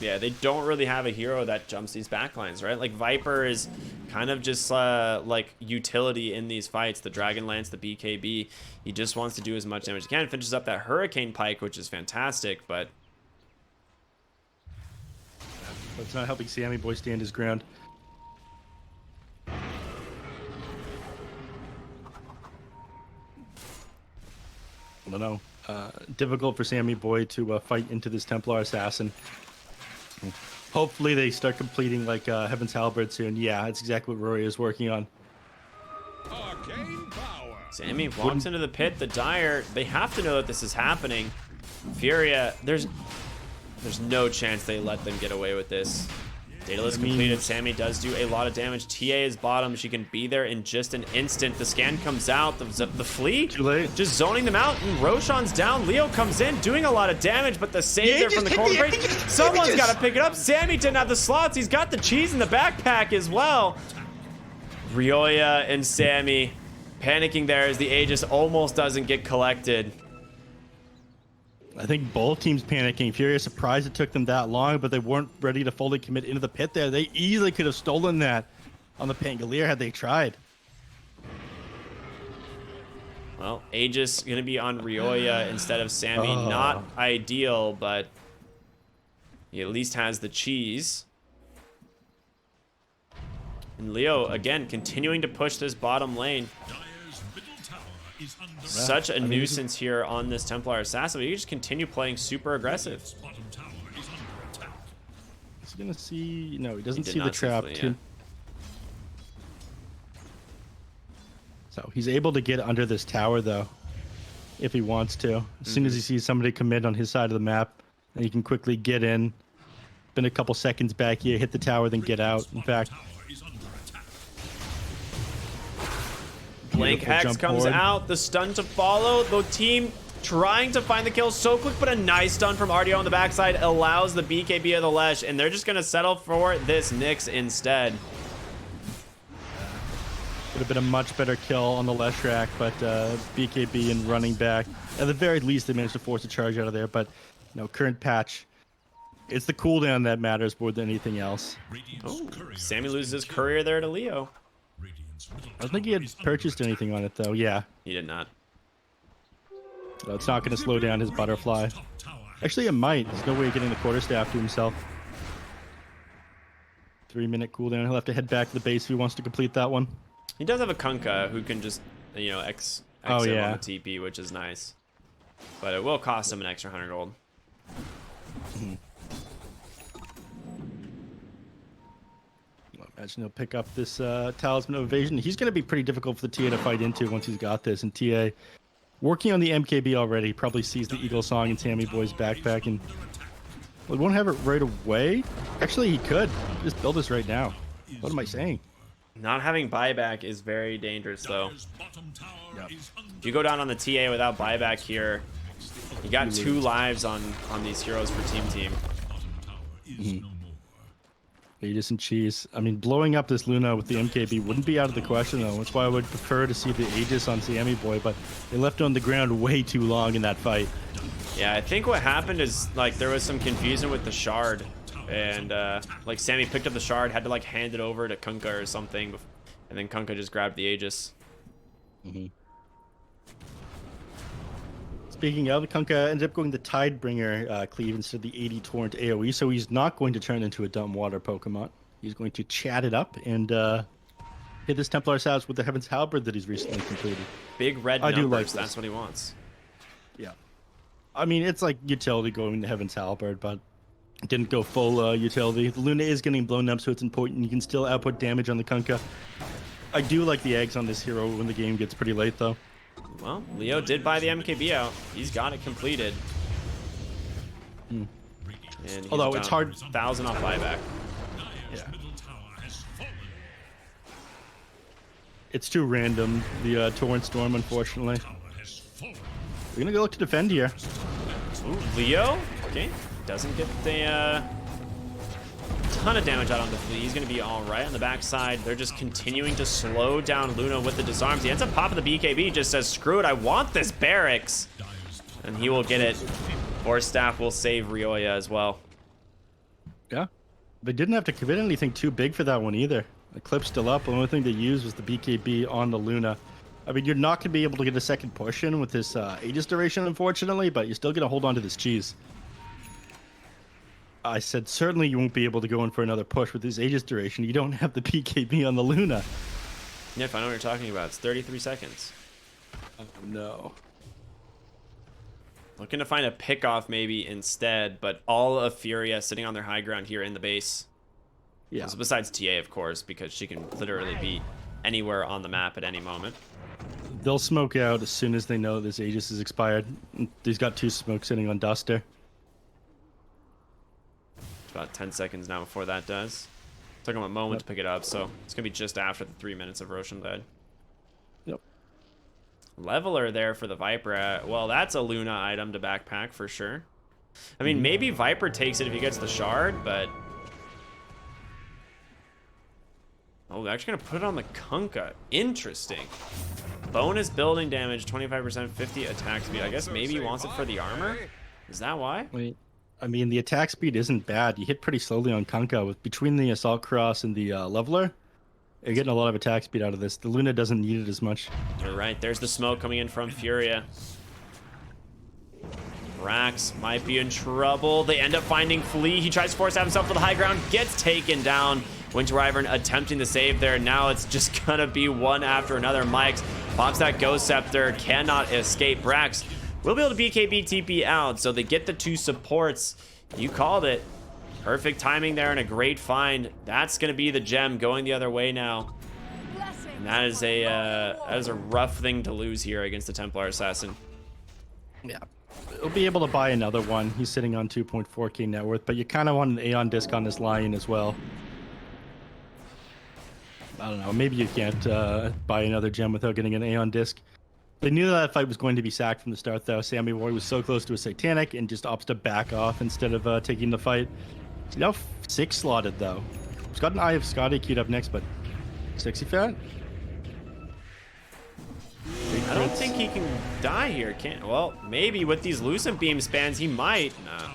Yeah, they don't really have a hero that jumps these backlines, right? Like, Viper is kind of just like utility in these fights. The Dragon Lance, the BKB, he just wants to do as much damage as he can. Finishes up that Hurricane Pike, which is fantastic, but it's not helping Sammy Boy stand his ground. I don't know. Difficult for Sammy Boy to fight into this Templar Assassin. Hopefully they start completing like Heaven's Halberd soon. Yeah, that's exactly what Rory is working on. Arcane power. Sammy walks into the pit. The Dire, they have to know that this is happening. Furia, there's no chance they let them get away with this. Daedalus completed. Sammy does do a lot of damage. TA is bottom. She can be there in just an instant. The scan comes out. The Flea Too late. just zoning them out. And Roshan's down. Leo comes in doing a lot of damage, but the save there from the cold break. Someone's got to pick it up. Sammy didn't have the slots. He's got the cheese in the backpack as well. Ryoya and Sammy panicking there as the Aegis almost doesn't get collected. I think both teams panicking. Furia surprised it took them that long, but they weren't ready to fully commit into the pit there. They easily could have stolen that on the Pangolier had they tried. Well, Aegis going to be on Ryoya instead of Sammy. Not ideal, but he at least has the cheese. And Leo, again, continuing to push this bottom lane. Dire's middle tower is under Such a nuisance here on this Templar Assassin. You just continue playing super aggressive. bottom tower is under attack. He's gonna see. No, he doesn't did see the not see trap. Flea, Too. yeah. So he's able to get under this tower though, if he wants to. As soon as he sees somebody commit on his side of the map, and he can quickly get in. Been a couple seconds back here, hit the tower, then get out. In fact, Tower is under attack. Blank Beautiful Hex jump comes forward. out. The stun to follow. The team trying to find the kill so quick, but a nice stun from RDO on the backside allows the BKB of the Lesh, and they're just going to settle for this Nyx instead. would have been a much better kill on the Leshrac, but BKB and running back. At the very least, they managed to force a charge out of there, but no, current patch. It's the cooldown that matters more than anything else. Radiant's courier Sammy has loses his been courier there to Leo. Radiant's middle I don't think he tower had is under purchased attack. anything on it, though. Yeah. He did not. So it's not going to slow down his butterfly. Top tower has Actually, it might. There's no way of getting the quarterstaff to himself. 3-minute cooldown. He'll have to head back to the base if he wants to complete that one. He does have a Kunkka who can just, you know, X Oh, him yeah. on the TP, which is nice. But it will cost him an extra 100 gold. Imagine he'll pick up this Talisman of Evasion. He's going to be pretty difficult for the TA to fight into once he's got this. And TA, working on the MKB already, probably sees the Eagle Song in Sammy Boy's backpack. And well, he won't have it right away. Actually, he could. Just build this right now. What am I saying? Not having buyback is very dangerous, though. Dire's bottom tower is under If you go down on the TA without buyback here, you got 2 lives on these heroes for TeamTeam. bottom tower is no more. Aegis and Cheese. I mean, blowing up this Luna with the MKB wouldn't be out of the question, though. That's why I would prefer to see the Aegis on Sammy Boy, but they left it on the ground way too long in that fight. Yeah, I think what happened is, like, there was some confusion with the shard. And, like, Sammy picked up the shard, had to, like, hand it over to Kunkka or something. And then Kunkka just grabbed the Aegis. Speaking of, Kunkka ended up going the Tidebringer cleave instead of the 80 Torrent AoE, so he's not going to turn into a dumb water Pokemon. He's going to chat it up and hit this Templar Assassin with the Heaven's Halberd that he's recently completed. Big red I do numbers, like this. that's what he wants. Yeah. I mean, it's like utility going to Heaven's Halberd, but it didn't go full utility. The Luna is getting blown up, so it's important. You can still output damage on the Kunkka. I do like the eggs on this hero when the game gets pretty late, though. Well, Leo did buy the MKB out. He's got it completed. And he's Although it's hard. 1,000 off buyback. Dire's Yeah. middle tower has fallen. It's too random, the Torrent Storm, unfortunately. Tower has fallen. We're gonna go look to defend here. Ooh, Leo. Okay. Doesn't get the ton of damage out on the Flea. He's going to be all right on the backside. They're just continuing to slow down Luna with the disarms. He ends up popping the BKB, just says, screw it, I want this barracks. And he will get it. Or Staff will save Ryoya as well. Yeah. They didn't have to commit anything too big for that one either. The clip's still up. The only thing they used was the BKB on the Luna. I mean, you're not going to be able to get a second push in with this Aegis duration, unfortunately, but you're still going to hold on to this cheese. I said certainly you won't be able to go in for another push with this Aegis duration. You don't have the BKB on the Luna. Nif, I know what you're talking about. It's 33 seconds. Oh, no. Looking to find a pickoff maybe instead, but all of Furia sitting on their high ground here in the base. Yeah. So besides TA, of course, because she can literally be anywhere on the map at any moment. They'll smoke out as soon as they know this Aegis is expired. He's got 2 smokes sitting on Duster. It's about 10 seconds now before that does. Took him a moment to pick it up, so it's going to be just after the 3 minutes of Roshan dead. Yep. Leveler there for the Viper. Well, that's a Luna item to backpack for sure. I mean, maybe Viper takes it if he gets the shard, but... Oh, they're actually going to put it on the Kunkka. Interesting. Bonus building damage, 25%, 50 attack speed. I guess maybe he wants it for the armor? Is that why? Wait. I mean, the attack speed isn't bad. You hit pretty slowly on Kunkka. With between the Assault Cross and the Leveler, you're getting a lot of attack speed out of this. The Luna doesn't need it as much. You're right. There's the smoke coming in from Furia. Rax might be in trouble. They end up finding Flea. He tries to force out himself for the high ground. Gets taken down. Winter Wyvern attempting to save there. Now it's just gonna be one after another. Mike's pops that Ghost Scepter. Cannot escape. Brax will be able to BKB TP out. So they get the 2 supports. You called it. Perfect timing there and a great find. That's gonna be the gem going the other way now. And that is a rough thing to lose here against the Templar Assassin. Yeah. He'll be able to buy another one. He's sitting on 2.4k net worth, but you kind of want an Aeon disc on this Lion as well. I don't know. Maybe you can't buy another gem without getting an Aeon disc. They knew that fight was going to be sacked from the start, though. Sammy Boy was so close to a Satanic and just opts to back off instead of taking the fight. He's now 6 slotted, though. He's got an Eye of Scotty queued up next, but Sexy Fat? I don't think he can die here. Can't. Well, maybe with these Lucent Beam spans, he might. No.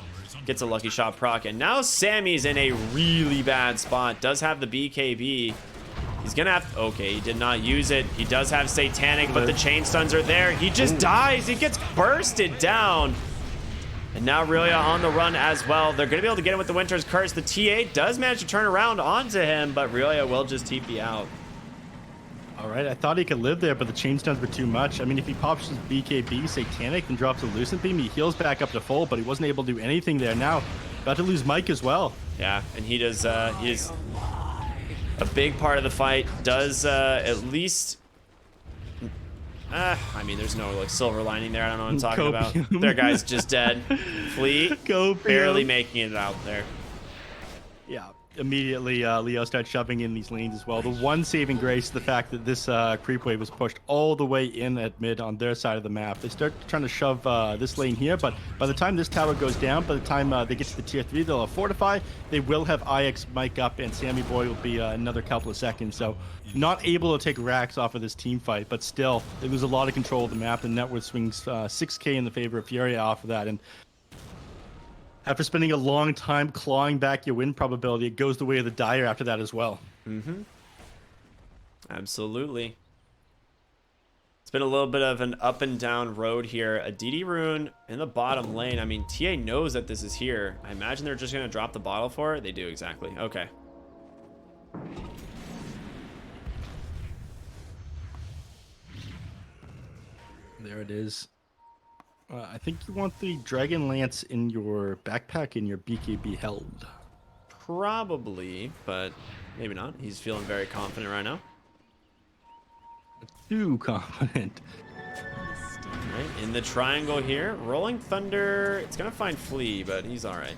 Gets a lucky shot proc. And now Sammy's in a really bad spot. Does have the BKB. He's gonna have... Okay, he did not use it. He does have Satanic, but the chain stuns are there. He just dies. He gets bursted down. And now Ryoya on the run as well. They're gonna be able to get him with the Winter's Curse. The TA does manage to turn around onto him, but Ryoya will just TP out. All right, I thought he could live there, but the chain stuns were too much. I mean, if he pops his BKB Satanic and drops a Lucent Beam, he heals back up to full, but he wasn't able to do anything there. Now, about to lose Mike as well. Yeah, and he does, he is a big part of the fight. Does, at least... I mean, there's no, like, silver lining there. I don't know what I'm talking about. Their guy's just dead. Flea, barely making it out there. Yeah. Immediately, Leo starts shoving in these lanes as well. The one saving grace is the fact that this creep wave was pushed all the way in at mid on their side of the map. They start trying to shove this lane here, but by the time this tower goes down, by the time they get to the tier 3, they'll have Fortify. They will have IX Mike up, and Sammy Boy will be another couple of seconds. So not able to take Rax off of this team fight, but still, they lose a lot of control of the map, and net worth swings 6k in the favor of Furia off of that. And after spending a long time clawing back your win probability, it goes the way of the Dire after that as well. Mm-hmm. Absolutely. It's been a little bit of an up and down road here. A DD rune in the bottom lane. I mean, TA knows that this is here. I imagine they're just going to drop the bottle for it. They do, exactly. Okay. There it is. I think you want the Dragon Lance in your backpack and your BKB held. Probably, but maybe not. He's feeling very confident right now. Too confident. Right, in the triangle here, Rolling Thunder. It's gonna find Flea, but he's all right.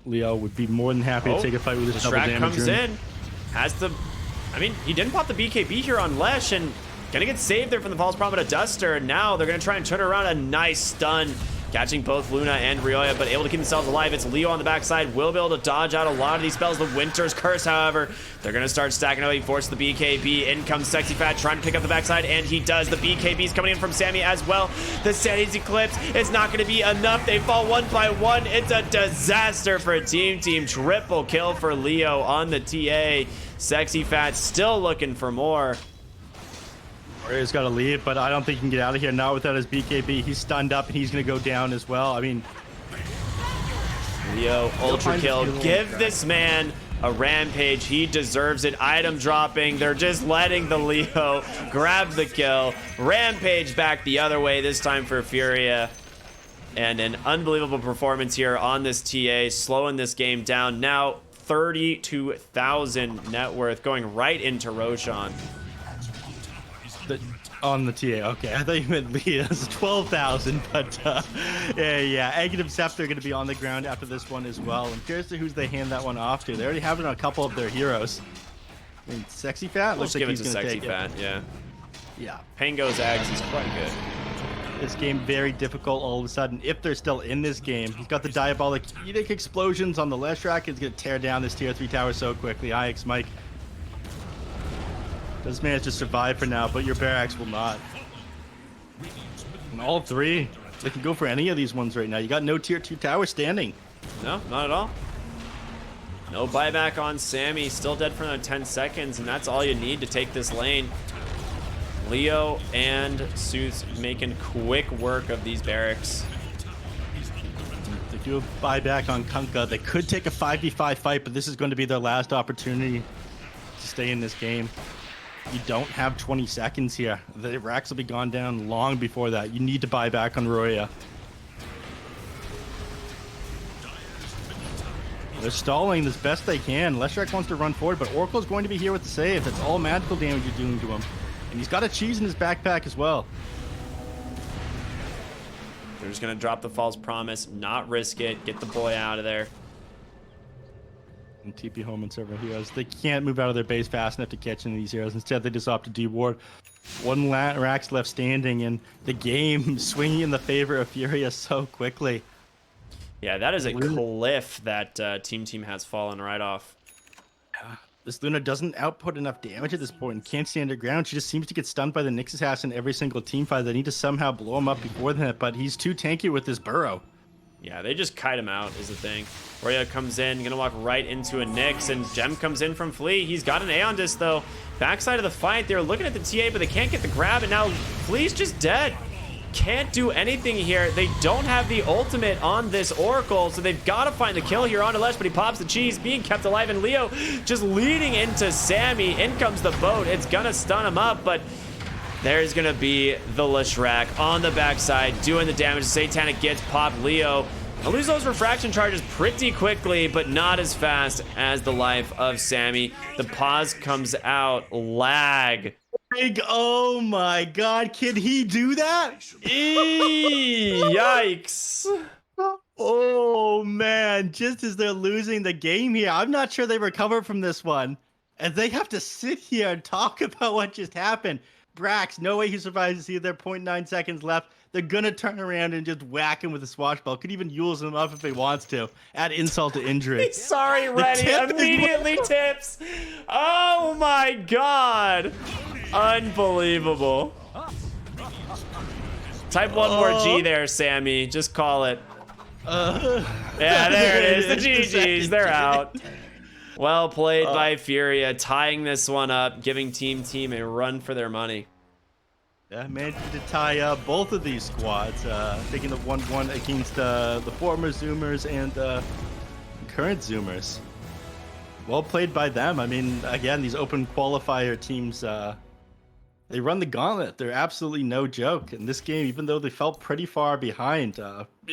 Leo would be more than happy to take a fight with this double Shrek damage comes rune. in, has the. I mean, he didn't pop the BKB here on Lesh, and gonna get saved there from the False Prophet of Duster. And now they're gonna try and turn around a nice stun, catching both Luna and Ryoya, but able to keep themselves alive. It's Leo on the backside, will be able to dodge out a lot of these spells. The Winter's Curse, however, they're gonna start stacking up. He forces the BKB. In comes Sexy Fat, trying to pick up the backside, and he does. The BKB's coming in from Sammy as well. The Sanity's Eclipse is not gonna be enough. They fall one by one. It's a disaster for TeamTeam. Triple kill for Leo on the TA. Sexy Fat still looking for more. He's got to leave, but I don't think he can get out of here. Not without his BKB. He's stunned up, and he's going to go down as well. I mean, Leo, ultra kill. Give this man a rampage. He deserves it. Item dropping. They're just letting the Leo grab the kill. Rampage back the other way, this time for Furia. And an unbelievable performance here on this TA, slowing this game down. Now 32,000 net worth, going right into Roshan. On the TA, okay. I thought you meant Leo's 12,000, but yeah. Egg and Scepter are going to be on the ground after this one as well. I'm curious to who's they hand that one off to. They already have it on a couple of their heroes. I mean, Sexy Fat looks like he's going to take Fat, it. yeah. Yeah. Pango's Eggs is quite good. This game very difficult all of a sudden. If they're still in this game, he's got the Diabolic Edict explosions on the Leshrac. He's going to tear down this tier 3 tower so quickly. IX Mike does manage to survive for now, but your Barracks will not. And all three, they can go for any of these ones right now. You got no tier 2 tower standing. No, not at all. No buyback on Sammy. Still dead for another 10 seconds, and that's all you need to take this lane. Leo and Suits making quick work of these barracks. They do a buyback on Kunkka. They could take a 5v5 fight, but this is going to be their last opportunity to stay in this game. You don't have 20 seconds here. The racks will be gone down long before that. You need to buy back on Roya. They're stalling as best they can. Leshrac wants to run forward, but Oracle's going to be here with the save. That's all magical damage you're doing to him. And he's got a cheese in his backpack as well. They're just going to drop the false promise, not risk it, get the boy out of there. And TP home and several heroes. They can't move out of their base fast enough to catch any of these heroes. Instead, they just opt to deward. One Rax left standing, and the game swinging in the favor of Furia so quickly. Yeah, that is a cliff that TeamTeam has fallen right off. This Luna doesn't output enough damage at this point and can't stand her ground. She just seems to get stunned by the Nyx Assassin every single team fight. They need to somehow blow him up before that, but he's too tanky with this burrow. Yeah, they just kite him out is the thing. Roya comes in, gonna walk right into a Nyx, and Gem comes in from Flea. He's got an Aeon Disc though. Backside of the fight, they're looking at the TA, but they can't get the grab, and now Flea's just dead. Can't do anything here. They don't have the ultimate on this Oracle, so they've got to find the kill here on Alesh, but he pops the cheese, being kept alive, and Leo just leading into Sammy. In comes the boat. It's gonna stun him up, but there's gonna be the Leshrac on the backside doing the damage. Satanic gets popped. Leo will lose those refraction charges pretty quickly, but not as fast as the life of Sammy. The pause comes out. Lag. Big, oh my god, can he do that? Yikes. Oh man, just as they're losing the game here, I'm not sure they recover from this one. And they have to sit here and talk about what just happened. Brax, no way he survives to see their 0.9 seconds left. They're gonna turn around and just whack him with a swashball. Could even use him up if he wants to. Add insult to injury. Sorry, Reddy. Immediately tips. Oh my god. Unbelievable. Type one more G there, Sammy. Just call it. Yeah, there it is. The GGs. They're out. Well played by Furia, tying this one up, giving TeamTeam a run for their money. Yeah, managed to tie up both of these squads, taking the 1-1 against the former Zoomers and the current Zoomers. Well played by them. I mean, again, these open qualifier teams They run the gauntlet. They're absolutely no joke. In this game, even though they felt pretty far behind,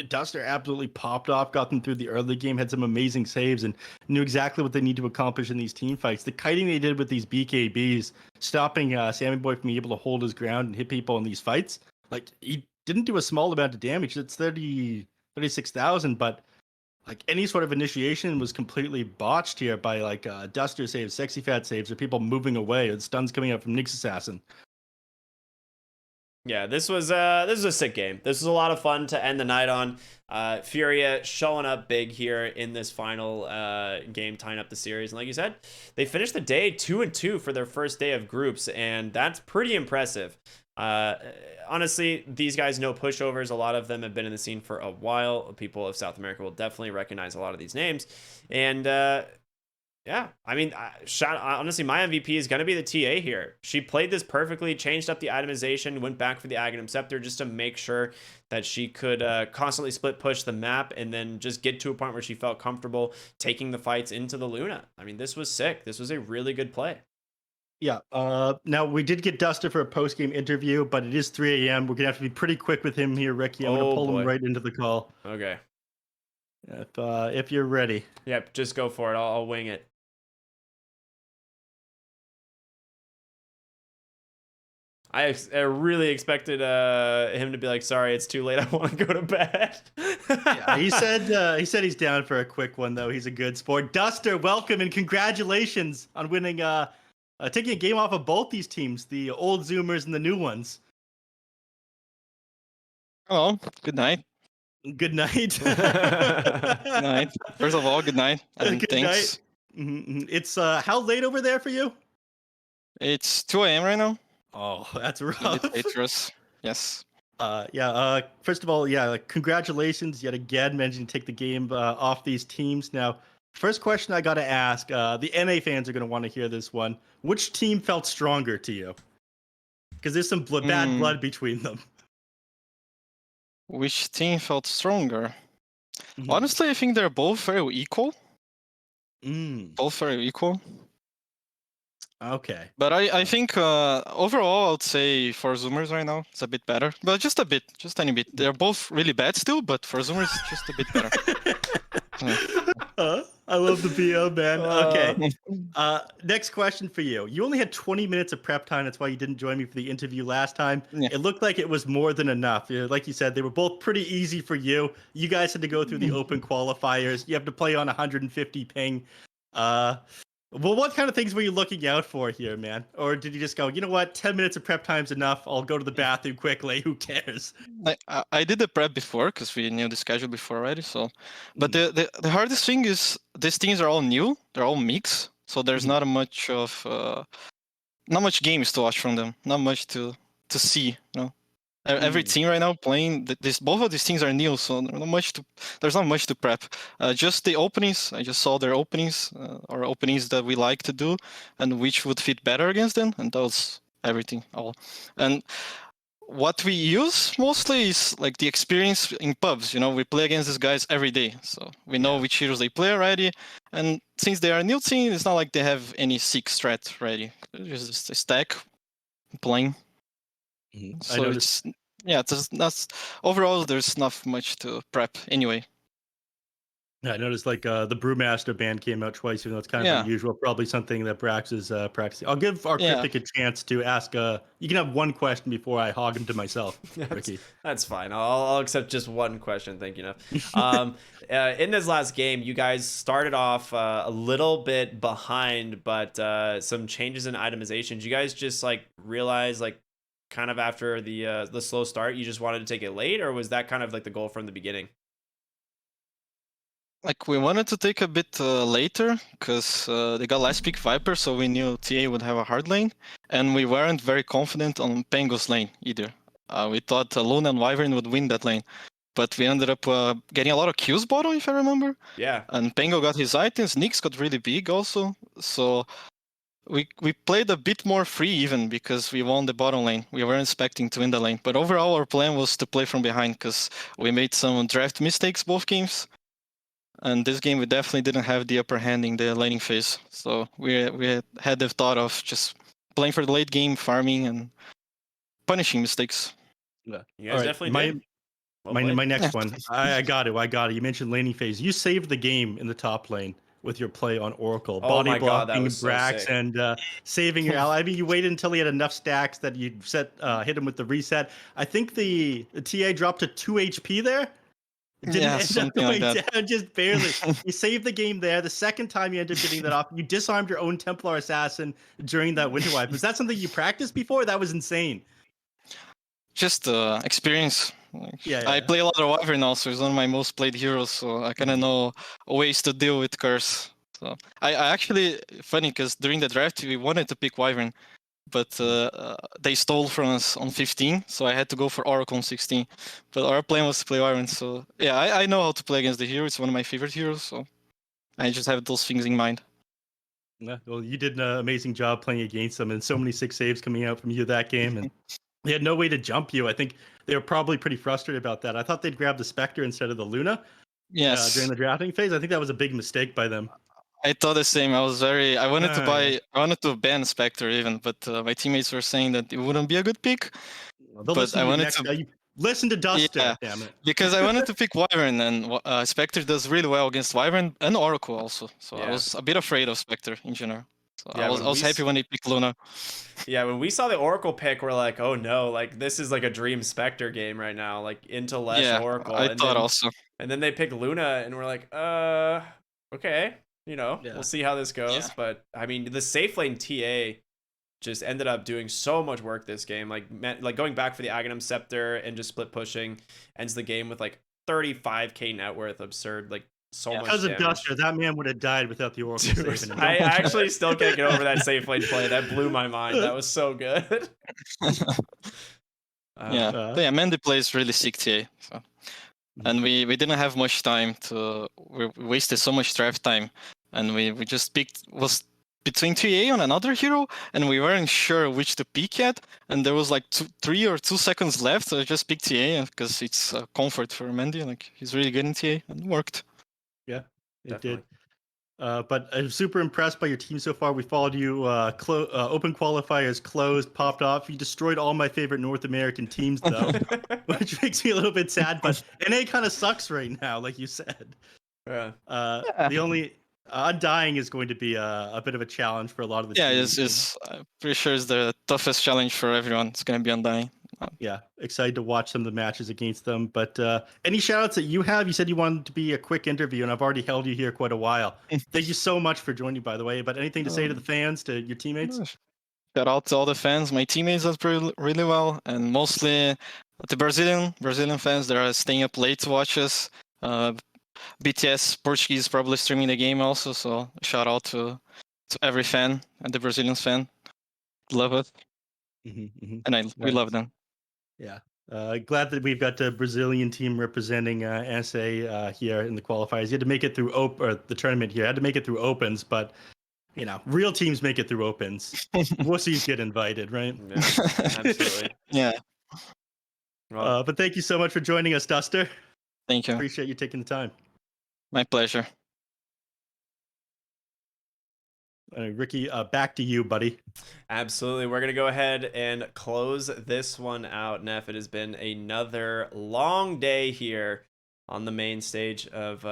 Duster absolutely popped off, got them through the early game, had some amazing saves, and knew exactly what they need to accomplish in these team fights. The kiting they did with these BKBs, stopping Sammy Boy from being able to hold his ground and hit people in these fights, like, he didn't do a small amount of damage. It's 36,000, but like any sort of initiation was completely botched here by like Duster saves, Sexy Fat saves, or people moving away, or stuns coming up from Nyx Assassin. Yeah, this was a sick game. This was a lot of fun to end the night on. Furia showing up big here in this final game, tying up the series. And like you said, they finished the day 2-2 for their first day of groups, and that's pretty impressive. Honestly, these guys know pushovers. A lot of them have been in the scene for a while. People of South America will definitely recognize a lot of these names. And yeah, I mean, honestly, my MVP is going to be the TA here. She played this perfectly, changed up the itemization, went back for the Aghanim Scepter just to make sure that she could constantly split push the map and then just get to a point where she felt comfortable taking the fights into the Luna. I mean, this was sick. This was a really good play. Yeah. Now, we did get Duster for a post-game interview, but it is 3 a.m. We're going to have to be pretty quick with him here, Ricky. I'm going to pull him right into the call. Okay. If you're ready. Yep, just go for it. I'll wing it. I really expected him to be like, "Sorry, it's too late. I want to go to bed." Yeah, he said he's down for a quick one though. He's a good sport. Duster, welcome and congratulations on winning. Taking a game off of both these teams, the old Zoomers and the new ones. Hello. Good night. Good night. Good night. First of all, good night. And Good thanks. night. Mm-hmm. It's how late over there for you? It's 2 a.m. right now. Oh, that's rough. A bit dangerous. Yes. First of all, congratulations yet again, managing to take the game off these teams. Now, first question I got to ask, the NA fans are going to want to hear this one. Which team felt stronger to you? Because there's some bad blood between them. Which team felt stronger? Honestly, I think they're both very equal. Both very equal. Okay. But I think overall, I would say for Zoomers right now, it's a bit better. But just a bit, just a tiny bit. They're both really bad still, but for Zoomers, it's just a bit better. I love the BO, man. Okay. Next question for you. You only had 20 minutes of prep time. That's why you didn't join me for the interview last time. Yeah. It looked like it was more than enough. Like you said, they were both pretty easy for you. You guys had to go through the open qualifiers. You have to play on 150 ping. Well, what kind of things were you looking out for here, man? Or did you just go, you know what, 10 minutes of prep time's enough. I'll go to the bathroom quickly. Who cares? I did the prep before because we knew the schedule before already. So, but the hardest thing is these teams are all new. They're all mix. So there's not much games to watch from them. Not much to see. You know, every team right now playing both of these teams are new. So there's not much to prep. Just the openings. I just saw their openings or openings that we like to do, and which would fit better against them. And that was everything. All. And what we use mostly is like the experience in pubs. You know, we play against these guys every day, so we know which heroes they play already. And since they are a new team, it's not like they have any sick strat ready. It's just a stack playing. So that's overall. There's not much to prep anyway. Yeah, I noticed like the Brewmaster band came out twice, even though it's kind of unusual. Probably something that Brax is practicing. I'll give our Cryptic a chance to ask. You can have one question before I hog him to myself, Ricky. That's fine. I'll accept just one question. Thank you, Neph. In this last game, you guys started off a little bit behind, but some changes in itemization. Did you guys just like realize like kind of after the slow start, you just wanted to take it late, or was that kind of like the goal from the beginning? Like we wanted to take a bit later because they got last pick Viper, so we knew TA would have a hard lane, and we weren't very confident on Pango's lane either. We thought Luna and Wyvern would win that lane, but we ended up getting a lot of kills bottom, if I remember. Yeah. And Pango got his items. Nyx got really big also, so we played a bit more free even because we won the bottom lane. We weren't expecting to win the lane, but overall our plan was to play from behind because we made some draft mistakes both games. And this game, we definitely didn't have the upper hand in the laning phase. So we had the thought of just playing for the late game, farming and punishing mistakes. Yeah. You All guys right, definitely did. Well played. my next Yeah. one. I got it. You mentioned laning phase. You saved the game in the top lane with your play on Oracle, Oh body my God, that blocking was so Brax sick. and saving your ally. I mean, you waited until he had enough stacks that you'd hit him with the reset. I think the TA dropped to 2 HP there. It didn't Yeah, end up something like going that. down, just barely. You saved the game there. The second time you ended up getting that off, you disarmed your own Templar assassin during that winter wipe. Was that something you practiced before? That was insane. Just experience. Like, Yeah, I yeah. play a lot of Wyvern also. It's one of my most played heroes, so I kind of know ways to deal with curse. So I actually funny because during the draft we wanted to pick Wyvern, but they stole from us on 15, so I had to go for Oracle on 16. But our plan was to play Wyvern, so yeah, I know how to play against the hero. It's one of my favorite heroes, so I just have those things in mind. Yeah, well, you did an amazing job playing against them, and so many 6 saves coming out from you that game, and they had no way to jump you. I think they were probably pretty frustrated about that. I thought they'd grab the Spectre instead of the Luna Yes, during the drafting phase. I think that was a big mistake by them. I thought the same. I wanted to Yeah. I wanted to ban Spectre even, but my teammates were saying that it wouldn't be a good pick. Well, they'll But listen I to you wanted next to, time. You listen to Duster, yeah, damn it. because I wanted to pick Wyvern, and Spectre does really well against Wyvern and Oracle also. So I Yeah. was a bit afraid of Spectre in general. So Yeah, I was happy when they picked Luna. Yeah, when we saw the Oracle pick, we're like, oh no, like this is like a Dream Spectre game right now, like into Lesh Yeah, Oracle. I And thought then also. and then they pick Luna and we're like, okay, we'll Yeah. see how this goes. Yeah. But I mean, the safe lane TA just ended up doing so much work this game. Like going back for the Aghanim Scepter and just split pushing ends the game with like 35k net worth, absurd, like so much Because of damage. Duster, that man would have died without the Oracle Dude, saving him. I actually still can't get over that safe lane play. That blew my mind. That was so good. Yeah, but yeah, Mandy plays really sick TA. So. And we didn't have much time to. We wasted so much draft time, and we just picked was between TA on another hero, and we weren't sure which to pick yet. And there was like 3 or 2 seconds left, so I just picked TA because it's comfort for Mandy. Like he's really good in TA, and it worked. Yeah, it Definitely. did. But I'm super impressed by your team so far. We followed you. Open qualifiers closed, popped off. You destroyed all my favorite North American teams, though, which makes me a little bit sad. But NA kind of sucks right now, like you said. Yeah. The only Undying is going to be a bit of a challenge for a lot of the Yeah, teams. it's I'm pretty sure it's the toughest challenge for everyone. It's gonna be Undying. Yeah, excited to watch some of the matches against them. But any shout outs that you have? You said you wanted to be a quick interview, and I've already held you here quite a while. Thank you so much for joining, by the way. But anything to say to the fans, to your teammates? Shout out to all the fans. My teammates did really well, and mostly the Brazilian fans that are staying up late to watch us. BTS Portuguese probably streaming the game also, so shout out to every fan and the Brazilians fan. Love it, and we love them. Yeah. Glad that we've got the Brazilian team representing SA here in the qualifiers. You had to make it through the tournament here. Had to make it through opens, but real teams make it through opens. Wussies get invited, right? Yeah, absolutely. Yeah. Well, but thank you so much for joining us, Duster. Thank you. Appreciate you taking the time. My pleasure. Ricky, back to you, buddy. absolutely. We're going to go ahead and close this one out, Neff. It has been another long day here on the main stage of,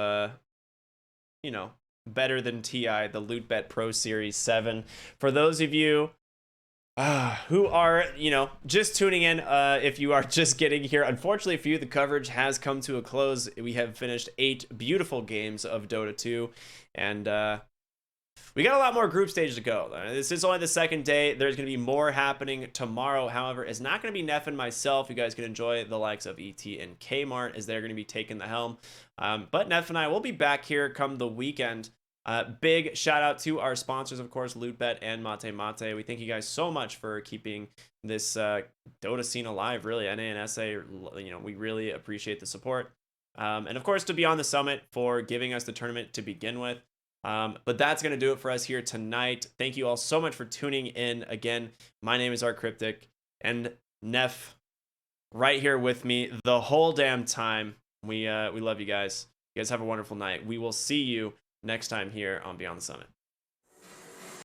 Better Than TI, the Loot Bet Pro Series 7. For those of you who are, just tuning in, if you are just getting here, unfortunately for you, the coverage has come to a close. We have finished 8 beautiful games of Dota 2, and we got a lot more group stages to go. This is only the second day. There's going to be more happening tomorrow. However, it's not going to be Neff and myself. You guys can enjoy the likes of ET and Kmart as they're going to be taking the helm. But Neff and I will be back here come the weekend. Big shout out to our sponsors, of course, LootBet and Mate Mate. We thank you guys so much for keeping this Dota scene alive, really. NA and SA, we really appreciate the support. And of course, to be on the summit for giving us the tournament to begin with. But that's going to do it for us here tonight. Thank you all so much for tuning in. Again, my name is rkryptic, and Neff right here with me the whole damn time. We love you guys. You guys have a wonderful night. We will see you next time here on Beyond the Summit.